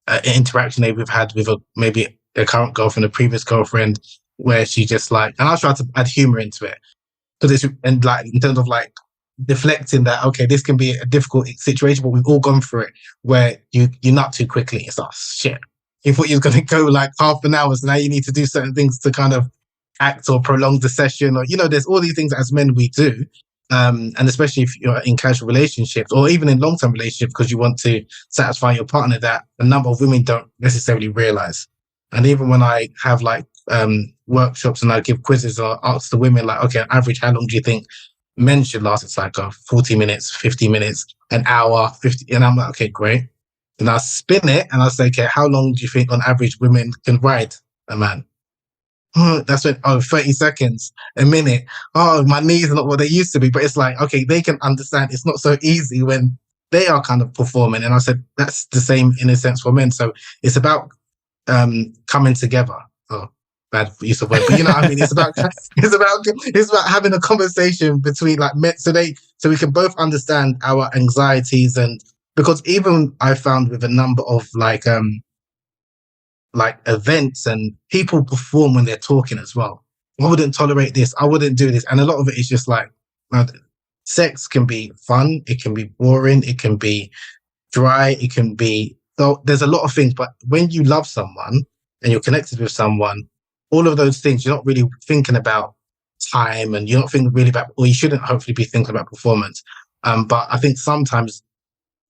an interaction they've had with maybe a current girlfriend, a previous girlfriend, where she just like, and I'll try to add humor into it. Because and like, in terms of like deflecting that, okay, this can be a difficult situation, but we've all gone through it, where you nut too quickly. It's like, shit. You thought you were going to go like half an hour, so now you need to do certain things to kind of act or prolong the session, or, there's all these things as men we do. And especially if you're in casual relationships or even in long-term relationships, because you want to satisfy your partner, that a number of women don't necessarily realize. And even when I have like workshops and I give quizzes or ask the women like, okay, on average, how long do you think men should last? It's like 40 minutes, 50 minutes, an hour, 50. And I'm like, okay, great. Then I spin it and I say, okay, how long do you think on average women can ride a man? That's when, 30 seconds, a minute. Oh, my knees are not what they used to be. But it's like, okay, they can understand it's not so easy when they are kind of performing. And I said, that's the same in a sense for men. So it's about coming together. Oh, bad use of word, but you know what I mean? It's about having a conversation between like men, so we can both understand our anxieties. And because even I found with a number of like events, and people perform when they're talking as well. I wouldn't tolerate this. I wouldn't do this. And a lot of it is just like, sex can be fun. It can be boring. It can be dry. It can be, so there's a lot of things. But when you love someone and you're connected with someone, all of those things, you're not really thinking about time, and you're not thinking really about, or you shouldn't hopefully be thinking about performance. But I think sometimes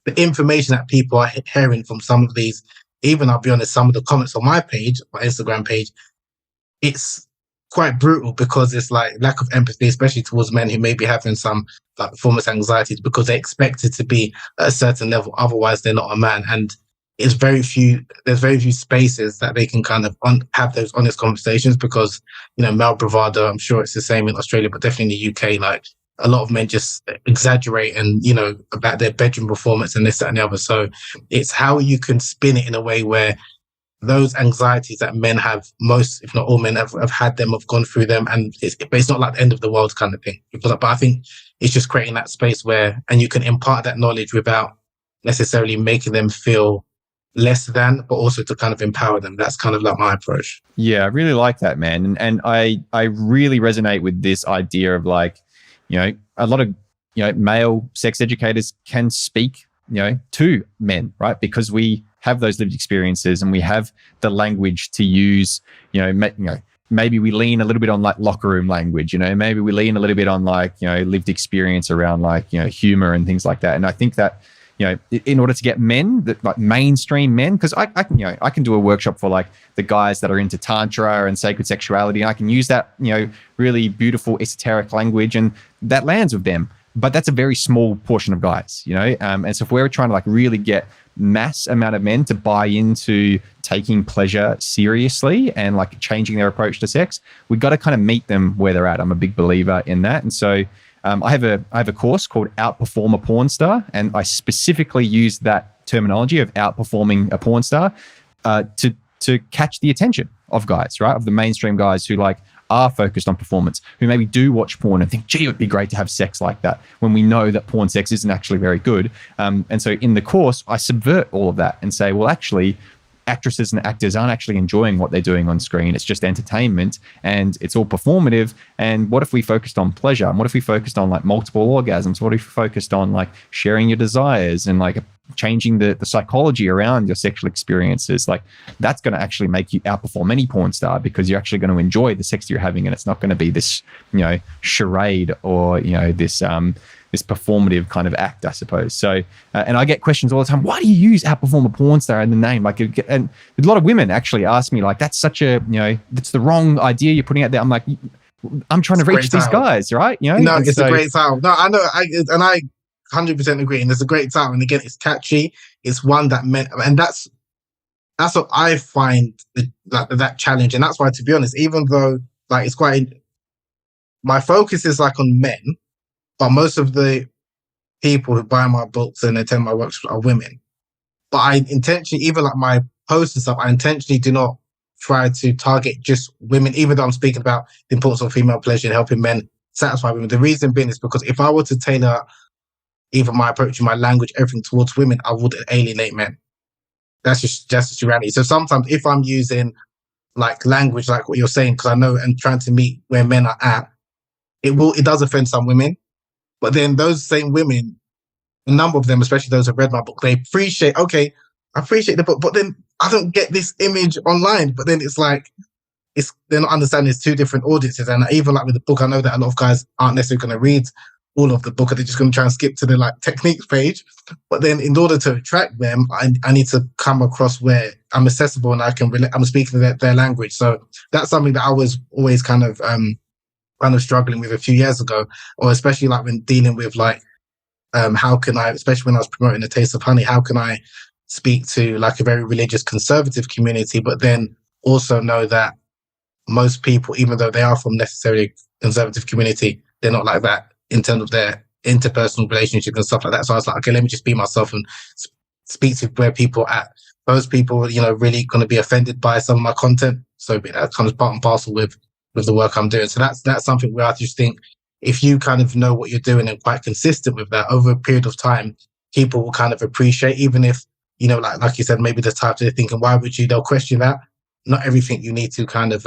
the information that people are hearing from some of these, even I'll be honest, some of the comments on my page, my Instagram page, it's quite brutal, because it's like lack of empathy, especially towards men who may be having some like performance anxieties because they expect it to be at a certain level. Otherwise, they're not a man. And there's very few spaces that they can kind of have those honest conversations, because, male bravado, I'm sure it's the same in Australia, but definitely in the UK, like a lot of men just exaggerate and, about their bedroom performance and this, that, and the other. So it's how you can spin it in a way where those anxieties that men have, most, if not all men have had them, have gone through them. And it's not like the end of the world kind of thing. But I think it's just creating that space where, and you can impart that knowledge without necessarily making them feel less than, but also to kind of empower them. That's kind of like my approach. Yeah, I really like that, man. And I really resonate with this idea of like, a lot of, male sex educators can speak, to men, right? Because we have those lived experiences and we have the language to use, maybe we lean a little bit on like locker room language, maybe we lean a little bit on like, lived experience around like, humor and things like that. And I think that, in order to get men, that like mainstream men, because I can do a workshop for like the guys that are into Tantra and sacred sexuality, and I can use that, really beautiful esoteric language, and that lands with them. But that's a very small portion of guys, and so if we're trying to like really get mass amount of men to buy into taking pleasure seriously and like changing their approach to sex, we've got to kind of meet them where they're at. I'm a big believer in that. And so I have a course called Outperform a Porn Star, and I specifically use that terminology of outperforming a porn star to catch the attention of guys, right? Of the mainstream guys who like are focused on performance, who maybe do watch porn and think, gee, it would be great to have sex like that, when we know that porn sex isn't actually very good. And so in the course, I subvert all of that and say, well, actually, actresses and actors aren't actually enjoying what they're doing on screen. It's just entertainment and it's all performative. And what if we focused on pleasure? And what if we focused on like multiple orgasms? What if we focused on like sharing your desires and like changing the psychology around your sexual experiences? Like that's going to actually make you outperform any porn star, because you're actually going to enjoy the sex you're having, and it's not going to be this, charade or, this performative kind of act, I suppose. So, and I get questions all the time, why do you use outperform a porn star in the name? Like, and a lot of women actually ask me like, that's such a, that's the wrong idea you're putting out there. I'm like, I'm trying to reach these guys, right? No, it's a great title. No, I know. I 100% agree. And it's a great title. And again, it's catchy. It's one that meant, and that's what I find that challenge. And that's why, to be honest, even though like it's quite, my focus is like on men, but most of the people who buy my books and attend my workshops are women. But I intentionally, even like my posts and stuff, I intentionally do not try to target just women, even though I'm speaking about the importance of female pleasure and helping men satisfy women. The reason being is because if I were to tailor even my approach, my language, everything towards women, I would alienate men. That's just reality. So sometimes if I'm using like language, like what you're saying, because I know and trying to meet where men are at, it does offend some women. But then those same women, a number of them, especially those who read my book, they appreciate, I appreciate the book, but then I don't get this image online. But then it's like, they're not understanding it's two different audiences. And even like with the book, I know that a lot of guys aren't necessarily going to read all of the book, and they're just going to try and skip to the like techniques page. But then in order to attract them, I need to come across where I'm accessible and I'm speaking their language. So that's something that I was always kind of struggling with a few years ago, or especially like when dealing with like, how can I, especially when I was promoting The Taste of Honey, how can I speak to like a very religious conservative community, but then also know that most people, even though they are from necessarily conservative community, they're not like that in terms of their interpersonal relationships and stuff like that. So I was like, okay, let me just be myself and speak to where people are at. Those people, really going to be offended by some of my content. So that comes part and parcel with the work I'm doing. So that's something where I just think if you kind of know what you're doing and quite consistent with that over a period of time, people will kind of appreciate, even if, like you said, maybe the type they're thinking, why would you? They'll question that. Not everything you need to kind of,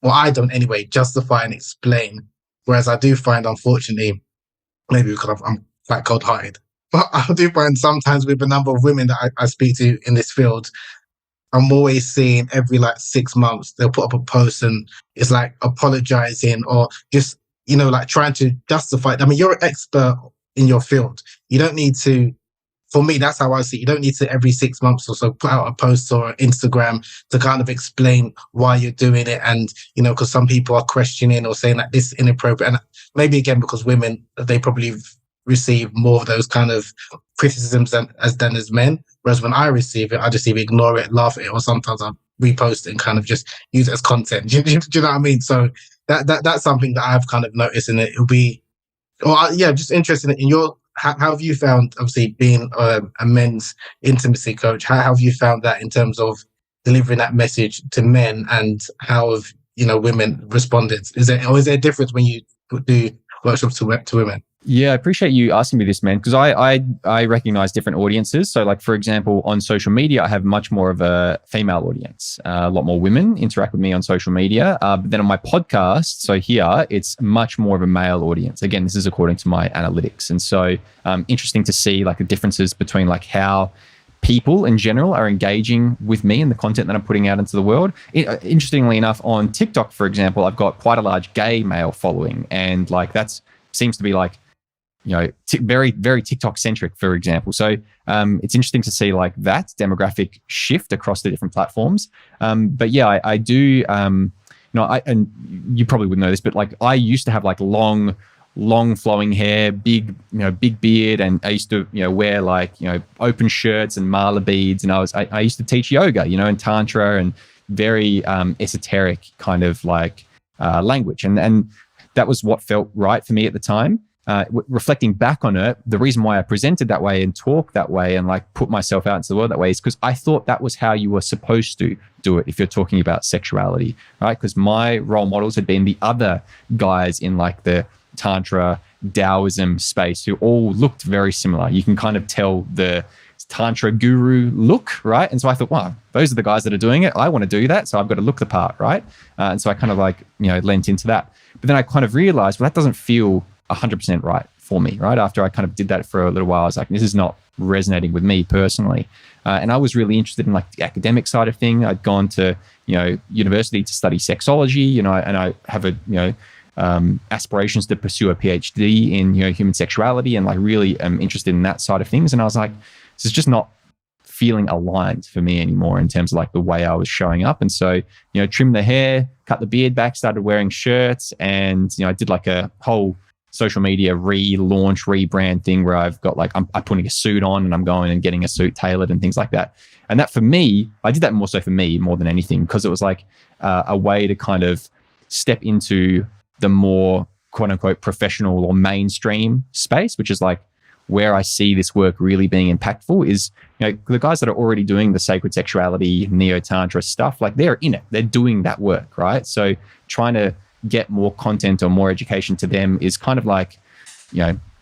I don't anyway, justify and explain. Whereas I do find, unfortunately, maybe because I'm quite cold-hearted, but I do find sometimes with a number of women that I speak to in this field, I'm always seeing every like 6 months, they'll put up a post and it's like apologizing or just, like trying to justify. I mean, you're an expert in your field. You don't need to, for me, that's how I see it. You don't need to every 6 months or so put out a post or Instagram to kind of explain why you're doing it. And, because some people are questioning or saying that this is inappropriate. And maybe again, because women, they probably receive more of those kind of criticisms than as men. Whereas when I receive it, I just either ignore it, laugh at it, or sometimes I repost it and kind of just use it as content. Do you know what I mean? So that's something that I've kind of noticed, and it'll be, just interested in how have you found, obviously being a men's intimacy coach, how have you found that in terms of delivering that message to men, and how have, women responded? Is there a difference when you do workshops to women? Yeah, I appreciate you asking me this, man, because I recognize different audiences. So like, for example, on social media, I have much more of a female audience. A lot more women interact with me on social media. But then on my podcast, so here, it's much more of a male audience. Again, this is according to my analytics. And so interesting to see like the differences between like how people in general are engaging with me and the content that I'm putting out into the world. Interestingly enough, on TikTok, for example, I've got quite a large gay male following. And like that seems to be like, very, very TikTok centric, for example. So it's interesting to see like that demographic shift across the different platforms. But yeah, I do, and you probably wouldn't know this, but like I used to have like long flowing hair, big beard. And I used to, wear like, open shirts and mala beads. And I used to teach yoga, and Tantra and very esoteric kind of like language. And that was what felt right for me at the time. Reflecting back on it, the reason why I presented that way and talked that way and like put myself out into the world that way is because I thought that was how you were supposed to do it if you're talking about sexuality, right? Because my role models had been the other guys in like the Tantra, Taoism space who all looked very similar. You can kind of tell the Tantra guru look, right? And so I thought, wow, those are the guys that are doing it. I want to do that. So I've got to look the part, right? And so I kind of like, lent into that. But then I kind of realized, well, that doesn't feel 100% right for me, right? After I kind of did that for a little while, I was like, this is not resonating with me personally. And I was really interested in like the academic side of thing. I'd gone to, university to study sexology, and I have aspirations to pursue a PhD in, human sexuality, and like really am interested in that side of things. And I was like, this is just not feeling aligned for me anymore in terms of like the way I was showing up. And so, trimmed the hair, cut the beard back, started wearing shirts, and, I did like a whole social media relaunch, rebrand thing where I've got like, I'm putting a suit on and I'm going and getting a suit tailored and things like that. And that for me, I did that more so for me more than anything, because it was like a way to kind of step into the more quote unquote professional or mainstream space, which is like where I see this work really being impactful is, the guys that are already doing the sacred sexuality, neo-tantra stuff, like they're in it, they're doing that work, right? So trying to get more content or more education to them is kind of like,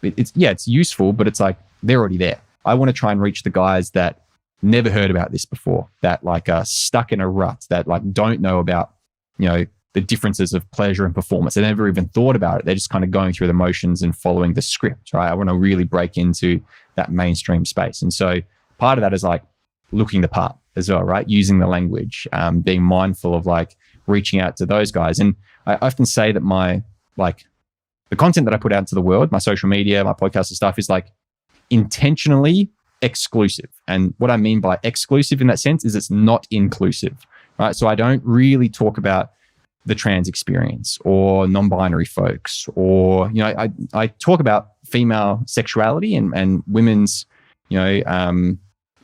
it's useful, but it's like they're already there. I want to try and reach the guys that never heard about this before, that like are stuck in a rut, that like don't know about, the differences of pleasure and performance. They never even thought about it. They're just kind of going through the motions and following the script, right? I want to really break into that mainstream space. And so part of that is like looking the part as well, right? Using the language, being mindful of like reaching out to those guys. And I often say that the content that I put out into the world, my social media, my podcast and stuff is like intentionally exclusive. And what I mean by exclusive in that sense is it's not inclusive, right? So I don't really talk about the trans experience or non-binary folks, or, I talk about female sexuality and women's,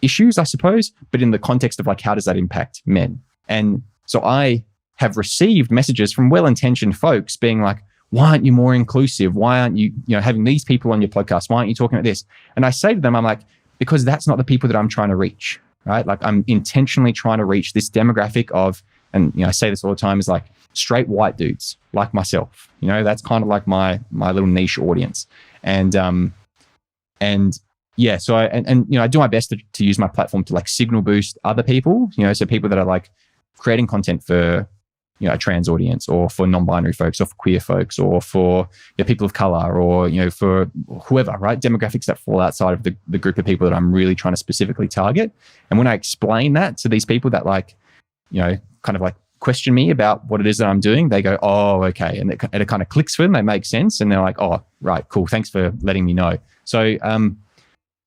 issues, I suppose, but in the context of like, how does that impact men? And so I have received messages from well-intentioned folks being like, why aren't you more inclusive? Why aren't you, having these people on your podcast? Why aren't you talking about this? And I say to them, I'm like, because that's not the people that I'm trying to reach, right? Like I'm intentionally trying to reach this demographic of, and I say this all the time, is like straight white dudes like myself. That's kind of like my little niche audience. And yeah, so I do my best to use my platform to like signal boost other people, so people that are like creating content for, a trans audience, or for non-binary folks, or for queer folks, or for people of color, or, for whoever, right? Demographics that fall outside of the group of people that I'm really trying to specifically target. And when I explain that to these people that like, kind of like question me about what it is that I'm doing, they go, oh, okay. And it kind of clicks for them. They make sense. And they're like, oh, right, cool. Thanks for letting me know. So,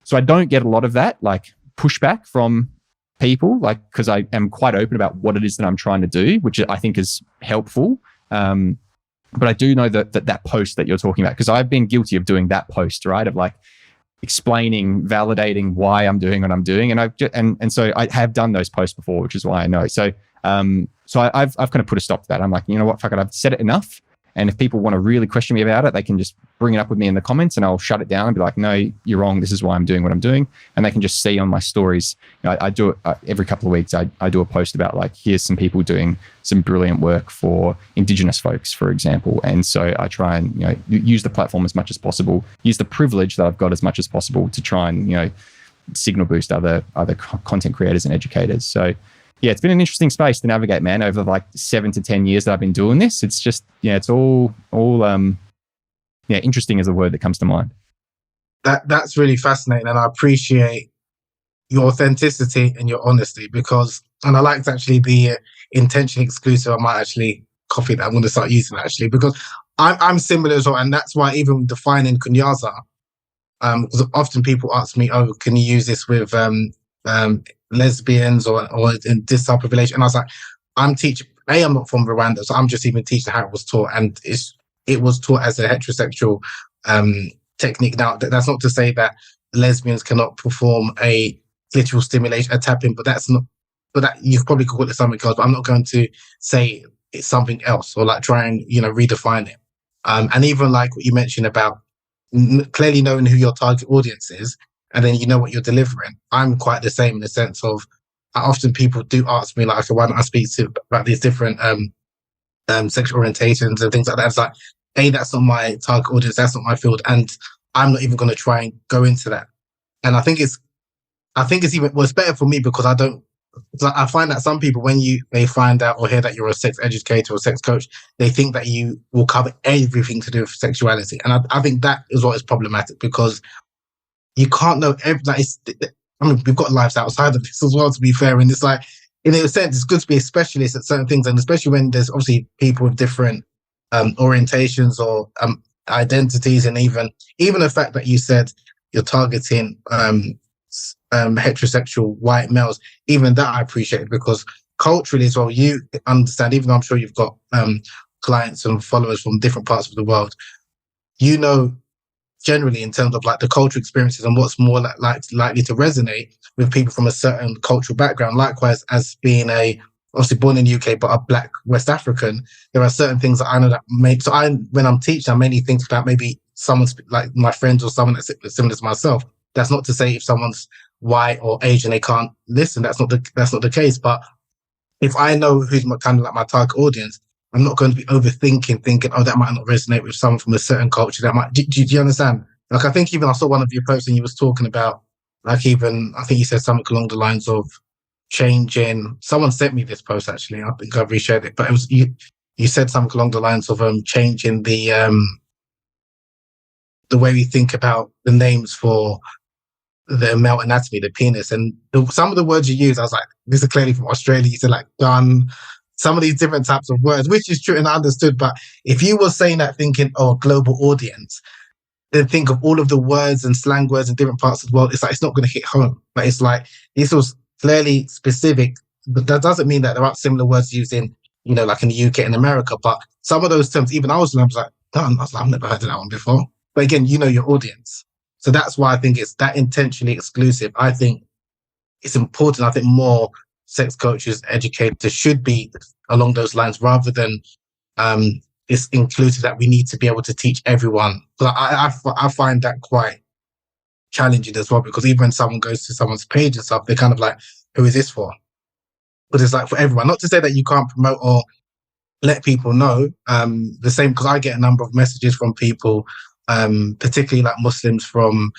so I don't get a lot of that like pushback from people, like, because I am quite open about what it is that I'm trying to do, which I think is helpful. But I do know that post that you're talking about, because I've been guilty of doing that post, right? Of like explaining, validating why I'm doing what I'm doing. And so I have done those posts before, which is why I know. So, I've kind of put a stop to that. I'm like, you know what, fuck it, I've said it enough. And if people want to really question me about it, they can just bring it up with me in the comments, and I'll shut it down and be like, no, you're wrong. This is why I'm doing what I'm doing. And they can just see on my stories. I do it every couple of weeks. I do a post about like, here's some people doing some brilliant work for Indigenous folks, for example. And so I try and, use the platform as much as possible, use the privilege that I've got as much as possible to try and, signal boost other content creators and educators. So yeah, it's been an interesting space to navigate, man, over like 7 to 10 years that I've been doing this. It's just, it's all interesting is a word that comes to mind. That's really fascinating. And I appreciate your authenticity and your honesty, and I liked actually the intention exclusive. I might actually copy that. I'm going to start using that actually, because I'm similar as well. And that's why even defining Kunyaza, because often people ask me, oh, can you use this with, lesbians or in this type of relation? And I was like, I'm not from Rwanda, so I'm just even teaching how it was taught, and it was taught as a heterosexual technique. Now, that's not to say that lesbians cannot perform a clitoral stimulation, a tapping, but that's not. But that you probably could call it something else. But I'm not going to say it's something else, or like try and redefine it. And even like what you mentioned about clearly knowing who your target audience is, and then you know what you're delivering. I'm quite the same in the sense of, often people do ask me, like, so why don't I speak to about these different sexual orientations and things like that. It's like, that's not my target audience, that's not my field, and I'm not even going to try and go into that. And I think it's I think it's better for me because I find that some people, when they find out or hear that you're a sex educator or sex coach, they think that you will cover everything to do with sexuality. And I think that is what is problematic, because you can't know we've got lives outside of this as well, to be fair. And it's like, in a sense, it's good to be a specialist at certain things. And especially when there's obviously people with different orientations or identities. And even the fact that you said you're targeting heterosexual white males, even that I appreciate, because culturally as well, you understand, even though I'm sure you've got clients and followers from different parts of the world, you know, generally in terms of like the cultural experiences and what's more likely to resonate with people from a certain cultural background. Likewise, as being obviously born in the UK, but a Black West African, there are certain things that I know that when I'm teaching, I mainly think about maybe someone's like my friends or someone that's similar to myself. That's not to say if someone's white or Asian, they can't listen. That's not the case. But if I know who's kind of like my target audience, I'm not going to be overthinking, thinking, oh, that might not resonate with someone from a certain culture. That might. Do you understand? Like, I think even I saw one of your posts and you was talking about, like, even I think you said something along the lines of changing. Someone sent me this post actually. I think I've reshared it, but it was you said something along the lines of changing the way we think about the names for the male anatomy, the penis, and some of the words you use, I was like, this is clearly from Australia. You said like gun, some of these different types of words, which is true and I understood. But if you were saying that thinking, oh, global audience, then think of all of the words and slang words in different parts of the world. It's like, it's not going to hit home. But it's like, this was clearly specific, but that doesn't mean that there aren't similar words used in, you know, like in the UK and America. But some of those terms, even I was like, I've never heard of that one before. But again, you know your audience. So that's why I think it's that intentionally exclusive. I think it's important. I think more sex coaches, educators should be along those lines, rather than it's inclusive that we need to be able to teach everyone. But I find that quite challenging as well, because even when someone goes to someone's page and stuff, they're kind of like, who is this for? But it's like for everyone. Not to say that you can't promote or let people know the same, because I get a number of messages from people, particularly like Muslims from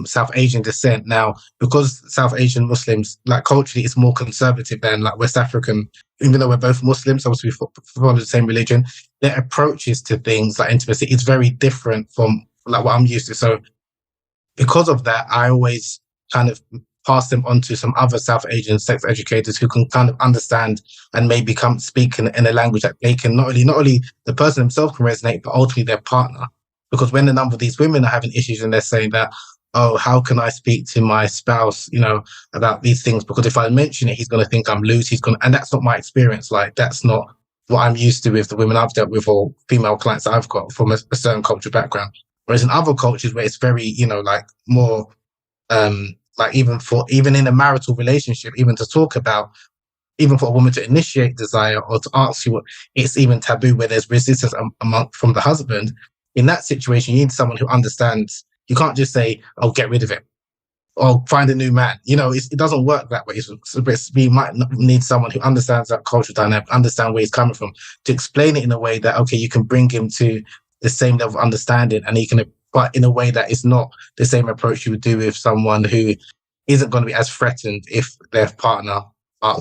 South Asian descent. Now, because South Asian Muslims, like culturally, it's more conservative than like West African, even though we're both Muslims, obviously we follow the same religion, their approaches to things like intimacy is very different from like what I'm used to. So because of that, I always kind of pass them on to some other South Asian sex educators who can kind of understand and maybe speak in a language that they can not only the person himself can resonate, but ultimately their partner. Because when a number of these women are having issues and they're saying that, oh, how can I speak to my spouse, you know, about these things? Because if I mention it, he's going to think I'm loose. And that's not my experience. Like, that's not what I'm used to with the women I've dealt with or female clients that I've got from a certain cultural background. Whereas in other cultures where it's very, you know, like more, like even in a marital relationship, even to talk about, even for a woman to initiate desire or to ask you, it's even taboo where there's resistance from the husband. In that situation, you need someone who understands. You can't just say, oh, get rid of him or find a new man. You know, it doesn't work that way. We might need someone who understands that cultural dynamic, understand where he's coming from, to explain it in a way that, okay, you can bring him to the same level of understanding, and he can, but in a way that is not the same approach you would do with someone who isn't going to be as threatened if their partner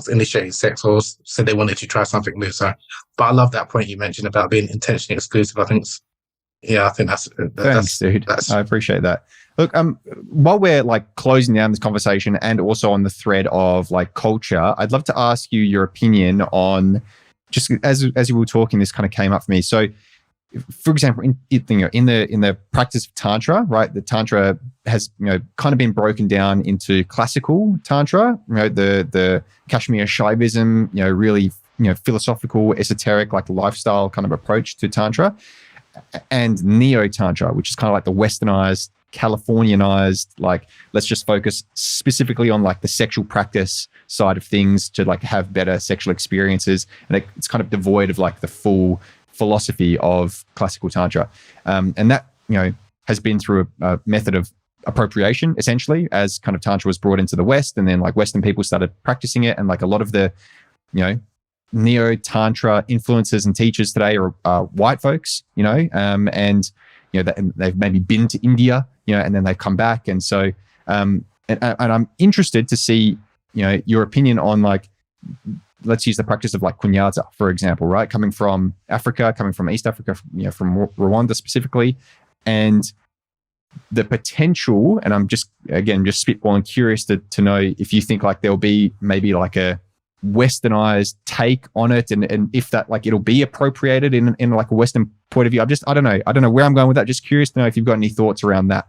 initiated sex or said they wanted to try something new. So, but I love that point you mentioned about being intentionally exclusive. I think that's thanks, dude. I appreciate that. Look, while we're like closing down this conversation and also on the thread of like culture, I'd love to ask you your opinion on, just as you were talking, this kind of came up for me. So, for example, in the practice of Tantra, right? The Tantra has, you know, kind of been broken down into classical Tantra, you know, the Kashmir Shaivism, you know, really, you know, philosophical, esoteric, like lifestyle kind of approach to Tantra, and Neo-Tantra, which is kind of like the Westernized, Californianized, like, let's just focus specifically on like the sexual practice side of things to like have better sexual experiences. And it's kind of devoid of like the full philosophy of classical Tantra. And that, you know, has been through a method of appropriation, essentially, as kind of Tantra was brought into the West, and then like Western people started practicing it. And like a lot of the, you know, Neo-Tantra influencers and teachers today are white folks, you know, and, you know, they've maybe been to India, you know, and then they've come back. And so and I'm interested to see, your opinion on, like, let's use the practice of like Kunyaza, for example, right? Coming from Africa, coming from East Africa, from Rwanda specifically, and the potential, and I'm just spitballing, curious to know if you think like there'll be maybe like a Westernized take on it, and if that, like, it'll be appropriated in like a Western point of view. I don't know where I'm going with that. Just curious to know if you've got any thoughts around that.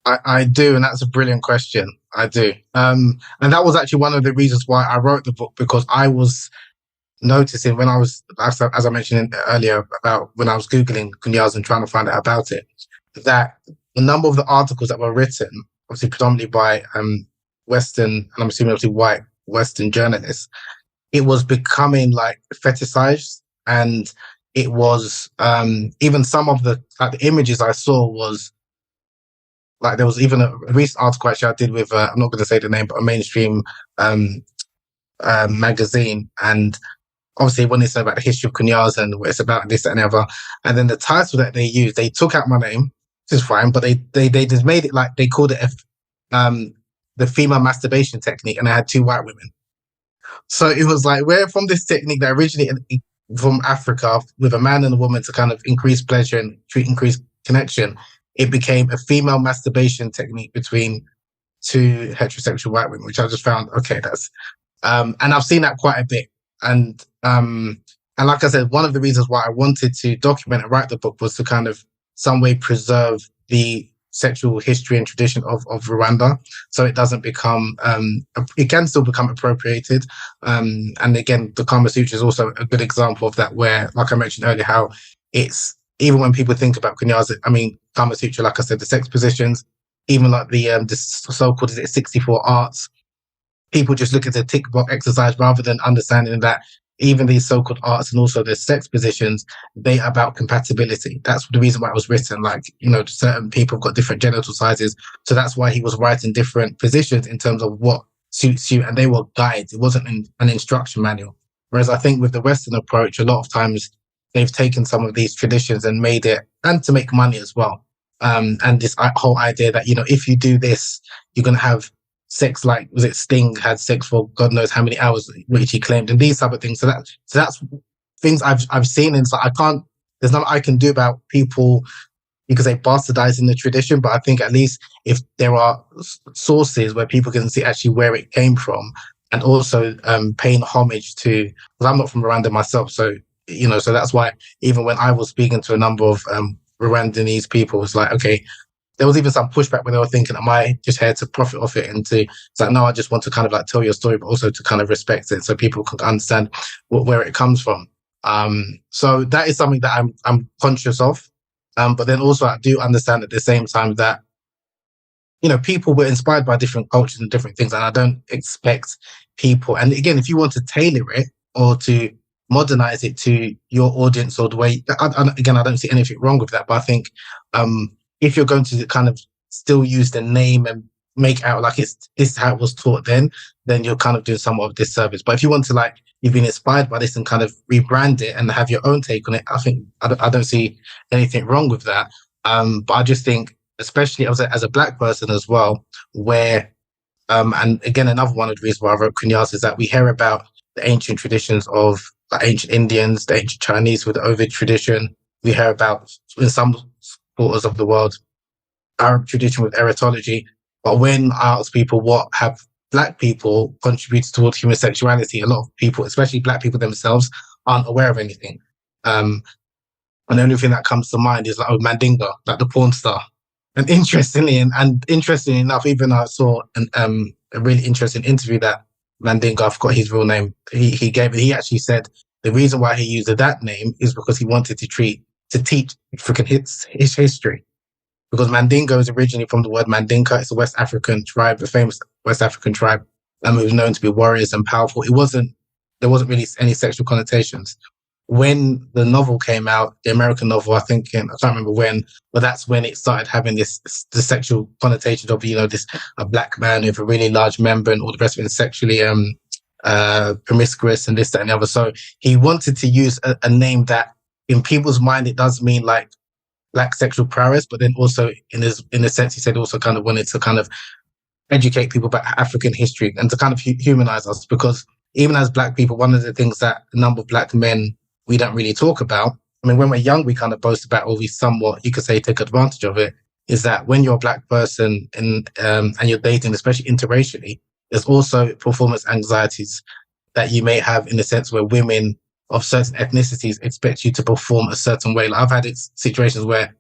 I do, and that's a brilliant question. I do. And that was actually one of the reasons why I wrote the book, because I was noticing when I was, as I mentioned earlier, about when I was Googling Kunyaza and trying to find out about it, that the number of the articles that were written, obviously predominantly by Western, and I'm assuming obviously white Western journalists, it was becoming like fetishized, and it was even some of the images I saw was like, there was even a recent article actually I did with I'm not going to say the name, but a mainstream magazine, and obviously when it's about the history of Kunyaza and it's about this and the other, and then the title that they used, they took out my name, which is fine, but they just made it like, they called it the female masturbation technique, and I had 2 white women. So it was like, where from this technique that originated from Africa with a man and a woman to kind of increase pleasure and increase connection, it became a female masturbation technique between 2 heterosexual white women, which I just found, okay, that's and I've seen that quite a bit. And like I said, one of the reasons why I wanted to document and write the book was to kind of some way preserve the sexual history and tradition of Rwanda, so it doesn't become it can still become appropriated. And again, the Kama Sutra is also a good example of that, where, like I mentioned earlier, how it's, even when people think about Kunyaza, I mean, Kama Sutra, like I said, the sex positions, even like the so-called 64 arts, people just look at the tick box exercise rather than understanding that even these so-called arts and also the sex positions, they are about compatibility. That's the reason why it was written. Like, certain people have got different genital sizes, so that's why he was writing different positions in terms of what suits you, and they were guides. It wasn't an instruction manual. Whereas I think with the Western approach, a lot of times they've taken some of these traditions and made it, and to make money as well. And this whole idea that, if you do this, you're going to have sex, like, was it Sting had sex for God knows how many hours, which he claimed, and these type of things. So that's things I've seen, and so there's nothing I can do about people, you could say, bastardizing the tradition, but I think at least if there are sources where people can see actually where it came from, and also paying homage to, because I'm not from Rwanda myself, so so that's why even when I was speaking to a number of Rwandese people, it's like, okay, there was even some pushback when they were thinking, am I just here to profit off it? And it's like, no, I just want to kind of like tell your story, but also to kind of respect it so people can understand where it comes from. So that is something that I'm conscious of. But then also I do understand at the same time that, people were inspired by different cultures and different things. And I don't expect people, and again, if you want to tailor it or to modernize it to your audience or the way, again, I don't see anything wrong with that. But I think if you're going to kind of still use the name and make out like this is how it was taught then you're kind of doing somewhat of disservice. But if you want to, like, you've been inspired by this and kind of rebrand it and have your own take on it, I think I don't see anything wrong with that. But I just think, especially as a Black person as well, where, and again, another one of the reasons why I wrote Kunyaza is that we hear about the ancient traditions of the ancient Indians, the ancient Chinese with the Ovid tradition. We hear about, in some quarters of the world, Arab tradition with erotology. But when I ask people what have Black people contributed towards human sexuality, a lot of people, especially Black people themselves, aren't aware of anything. And the only thing that comes to mind is like, Mandingo, like the porn star. And interestingly enough, even I saw a really interesting interview that Mandingo, I forgot his real name, he gave it. He actually said the reason why he used that name is because he wanted to teach freaking his history. Because Mandingo is originally from the word Mandinka. It's a West African tribe, a famous West African tribe, who was known to be warriors and powerful. There wasn't really any sexual connotations. When the novel came out, the American novel, I can't remember when, but that's when it started having the sexual connotation of, a Black man with a really large member and all the rest of it, sexually promiscuous and this, that, and the other. So he wanted to use a name that, in people's mind, it does mean like Black sexual prowess, but then also in a sense, he said also kind of wanted to kind of educate people about African history and to kind of humanize us, because even as Black people, one of the things that a number of Black men, we don't really talk about. I mean, when we're young, we kind of boast about, or we somewhat, you could say, take advantage of it, is that when you're a Black person and you're dating, especially interracially, there's also performance anxieties that you may have in the sense where women of certain ethnicities expect you to perform a certain way. Like I've had situations where,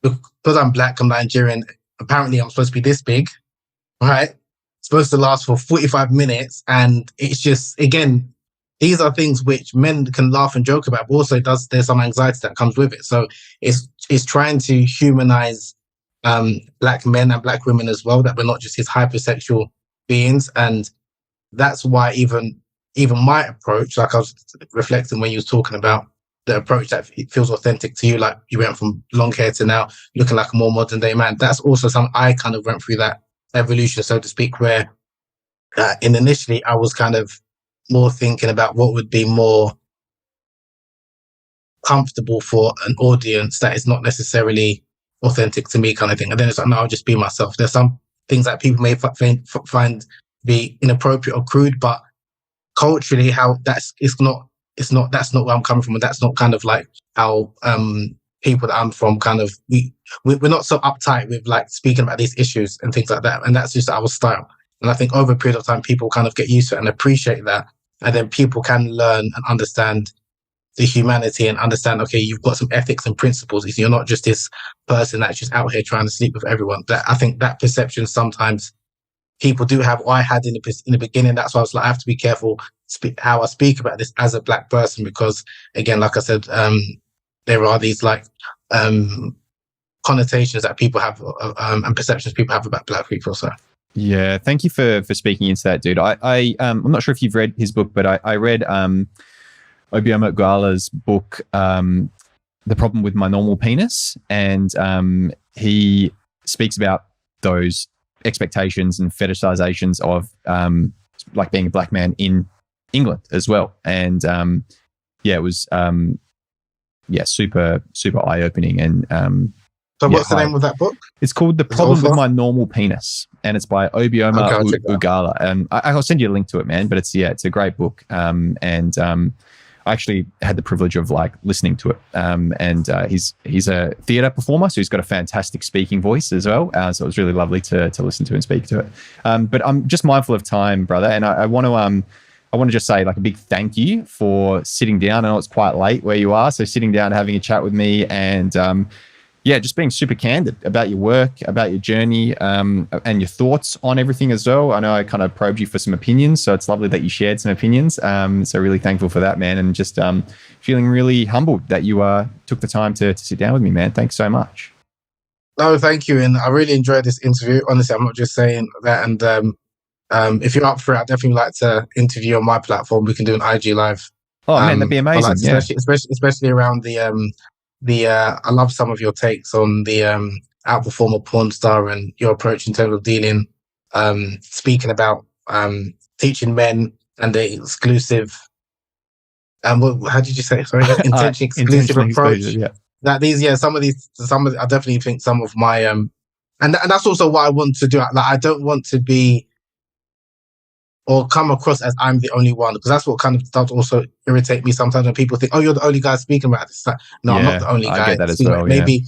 because I'm Black, I'm Nigerian, apparently I'm supposed to be this big, right? It's supposed to last for 45 minutes. And it's just, again, these are things which men can laugh and joke about, but also there's some anxiety that comes with it. So it's trying to humanize Black men and Black women as well, that we're not just these hypersexual beings. And that's why even my approach, like I was reflecting when you was talking about the approach that feels authentic to you, like you went from long hair to now looking like a more modern day man. That's also something I kind of went through that evolution, so to speak, where initially I was kind of more thinking about what would be more comfortable for an audience that is not necessarily authentic to me, kind of thing. And then it's like, no, I'll just be myself. There's some things that people may find be inappropriate or crude, but culturally, how that's not where I'm coming from, and that's not kind of like how people that I'm from kind of we're not so uptight with like speaking about these issues and things like that, and that's just our style. And I think over a period of time, people kind of get used to it and appreciate that, and then people can learn and understand the humanity and understand, okay, you've got some ethics and principles. You're not just this person that's just out here trying to sleep with everyone. That I think that perception sometimes people do have, or I had in the beginning. That's why I was like, I have to be careful how I speak about this as a Black person, because again, like I said, there are these like connotations that people have and perceptions people have about Black people. So yeah, thank you for speaking into that, dude. I'm not sure if you've read his book, but I read Habeeb Akand's book, The Problem with My Normal Penis, and he speaks about those expectations and fetishizations of like being a Black man in England as well. And it was super eye-opening. And so what's the name of that book? It's called The Problem with My Normal Penis, and it's by Habeeb Akande. And I'll send you a link to it, man. But it's a great book. I actually had the privilege of like listening to it. He's a theatre performer, so he's got a fantastic speaking voice as well. So it was really lovely to listen to and speak to it. But I'm just mindful of time, brother, and I want to just say like a big thank you for sitting down. I know it's quite late where you are, so sitting down and having a chat with me, and just being super candid about your work, about your journey, and your thoughts on everything as well. I know I kind of probed you for some opinions, so it's lovely that you shared some opinions. So really thankful for that, man, and just feeling really humbled that you took the time to sit down with me, man. Thanks so much. No, thank you, and I really enjoyed this interview. Honestly, I'm not just saying that. And if you're up for it, I'd definitely like to interview on my platform. We can do an IG live. Oh man, that'd be amazing. Especially around I love some of your takes on the Outperform a porn star and your approach in terms of dealing, speaking about teaching men and the exclusive, how did you say? Sorry, intentionally exclusive approach. Yeah. That I definitely think some of my and that's also what I want to do. Like, I don't want to be or come across as I'm the only one, because that's what kind of does also irritate me sometimes when people think, oh, you're the only guy speaking about this. Like, no, I'm not the only guy. I get that as well, maybe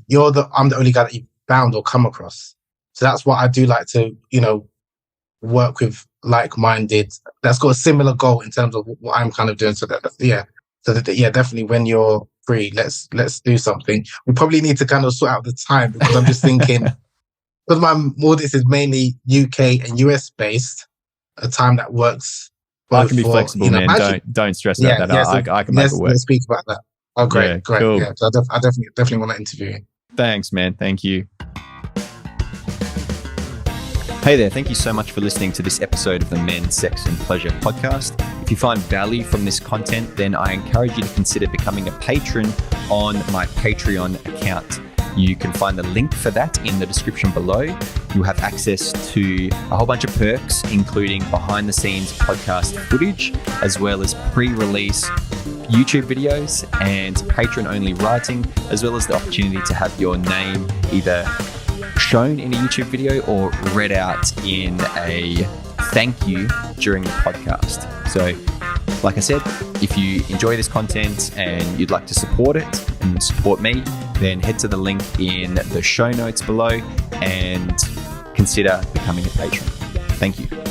I'm the only guy that you found or come across. So that's what I do like to, work with like-minded, that's got a similar goal in terms of what I'm kind of doing. So definitely when you're free, let's do something. We probably need to kind of sort out the time, because I'm just thinking, because my audience is mainly UK and US based, a time that works. I can be flexible, man. Don't stress about that. I can make it work. Let's speak about that. Oh, great, yeah, great. Cool. Yeah, so I definitely want to interview you. Thanks, man. Thank you. Hey there. Thank you so much for listening to this episode of the Men, Sex and Pleasure podcast. If you find value from this content, then I encourage you to consider becoming a patron on my Patreon account. You can find the link for that in the description below. You'll have access to a whole bunch of perks, including behind-the-scenes podcast footage, as well as pre-release YouTube videos and patron-only writing, as well as the opportunity to have your name either shown in a YouTube video or read out in a thank you during the podcast. So, like I said, if you enjoy this content and you'd like to support it and support me, then head to the link in the show notes below and consider becoming a patron. Thank you.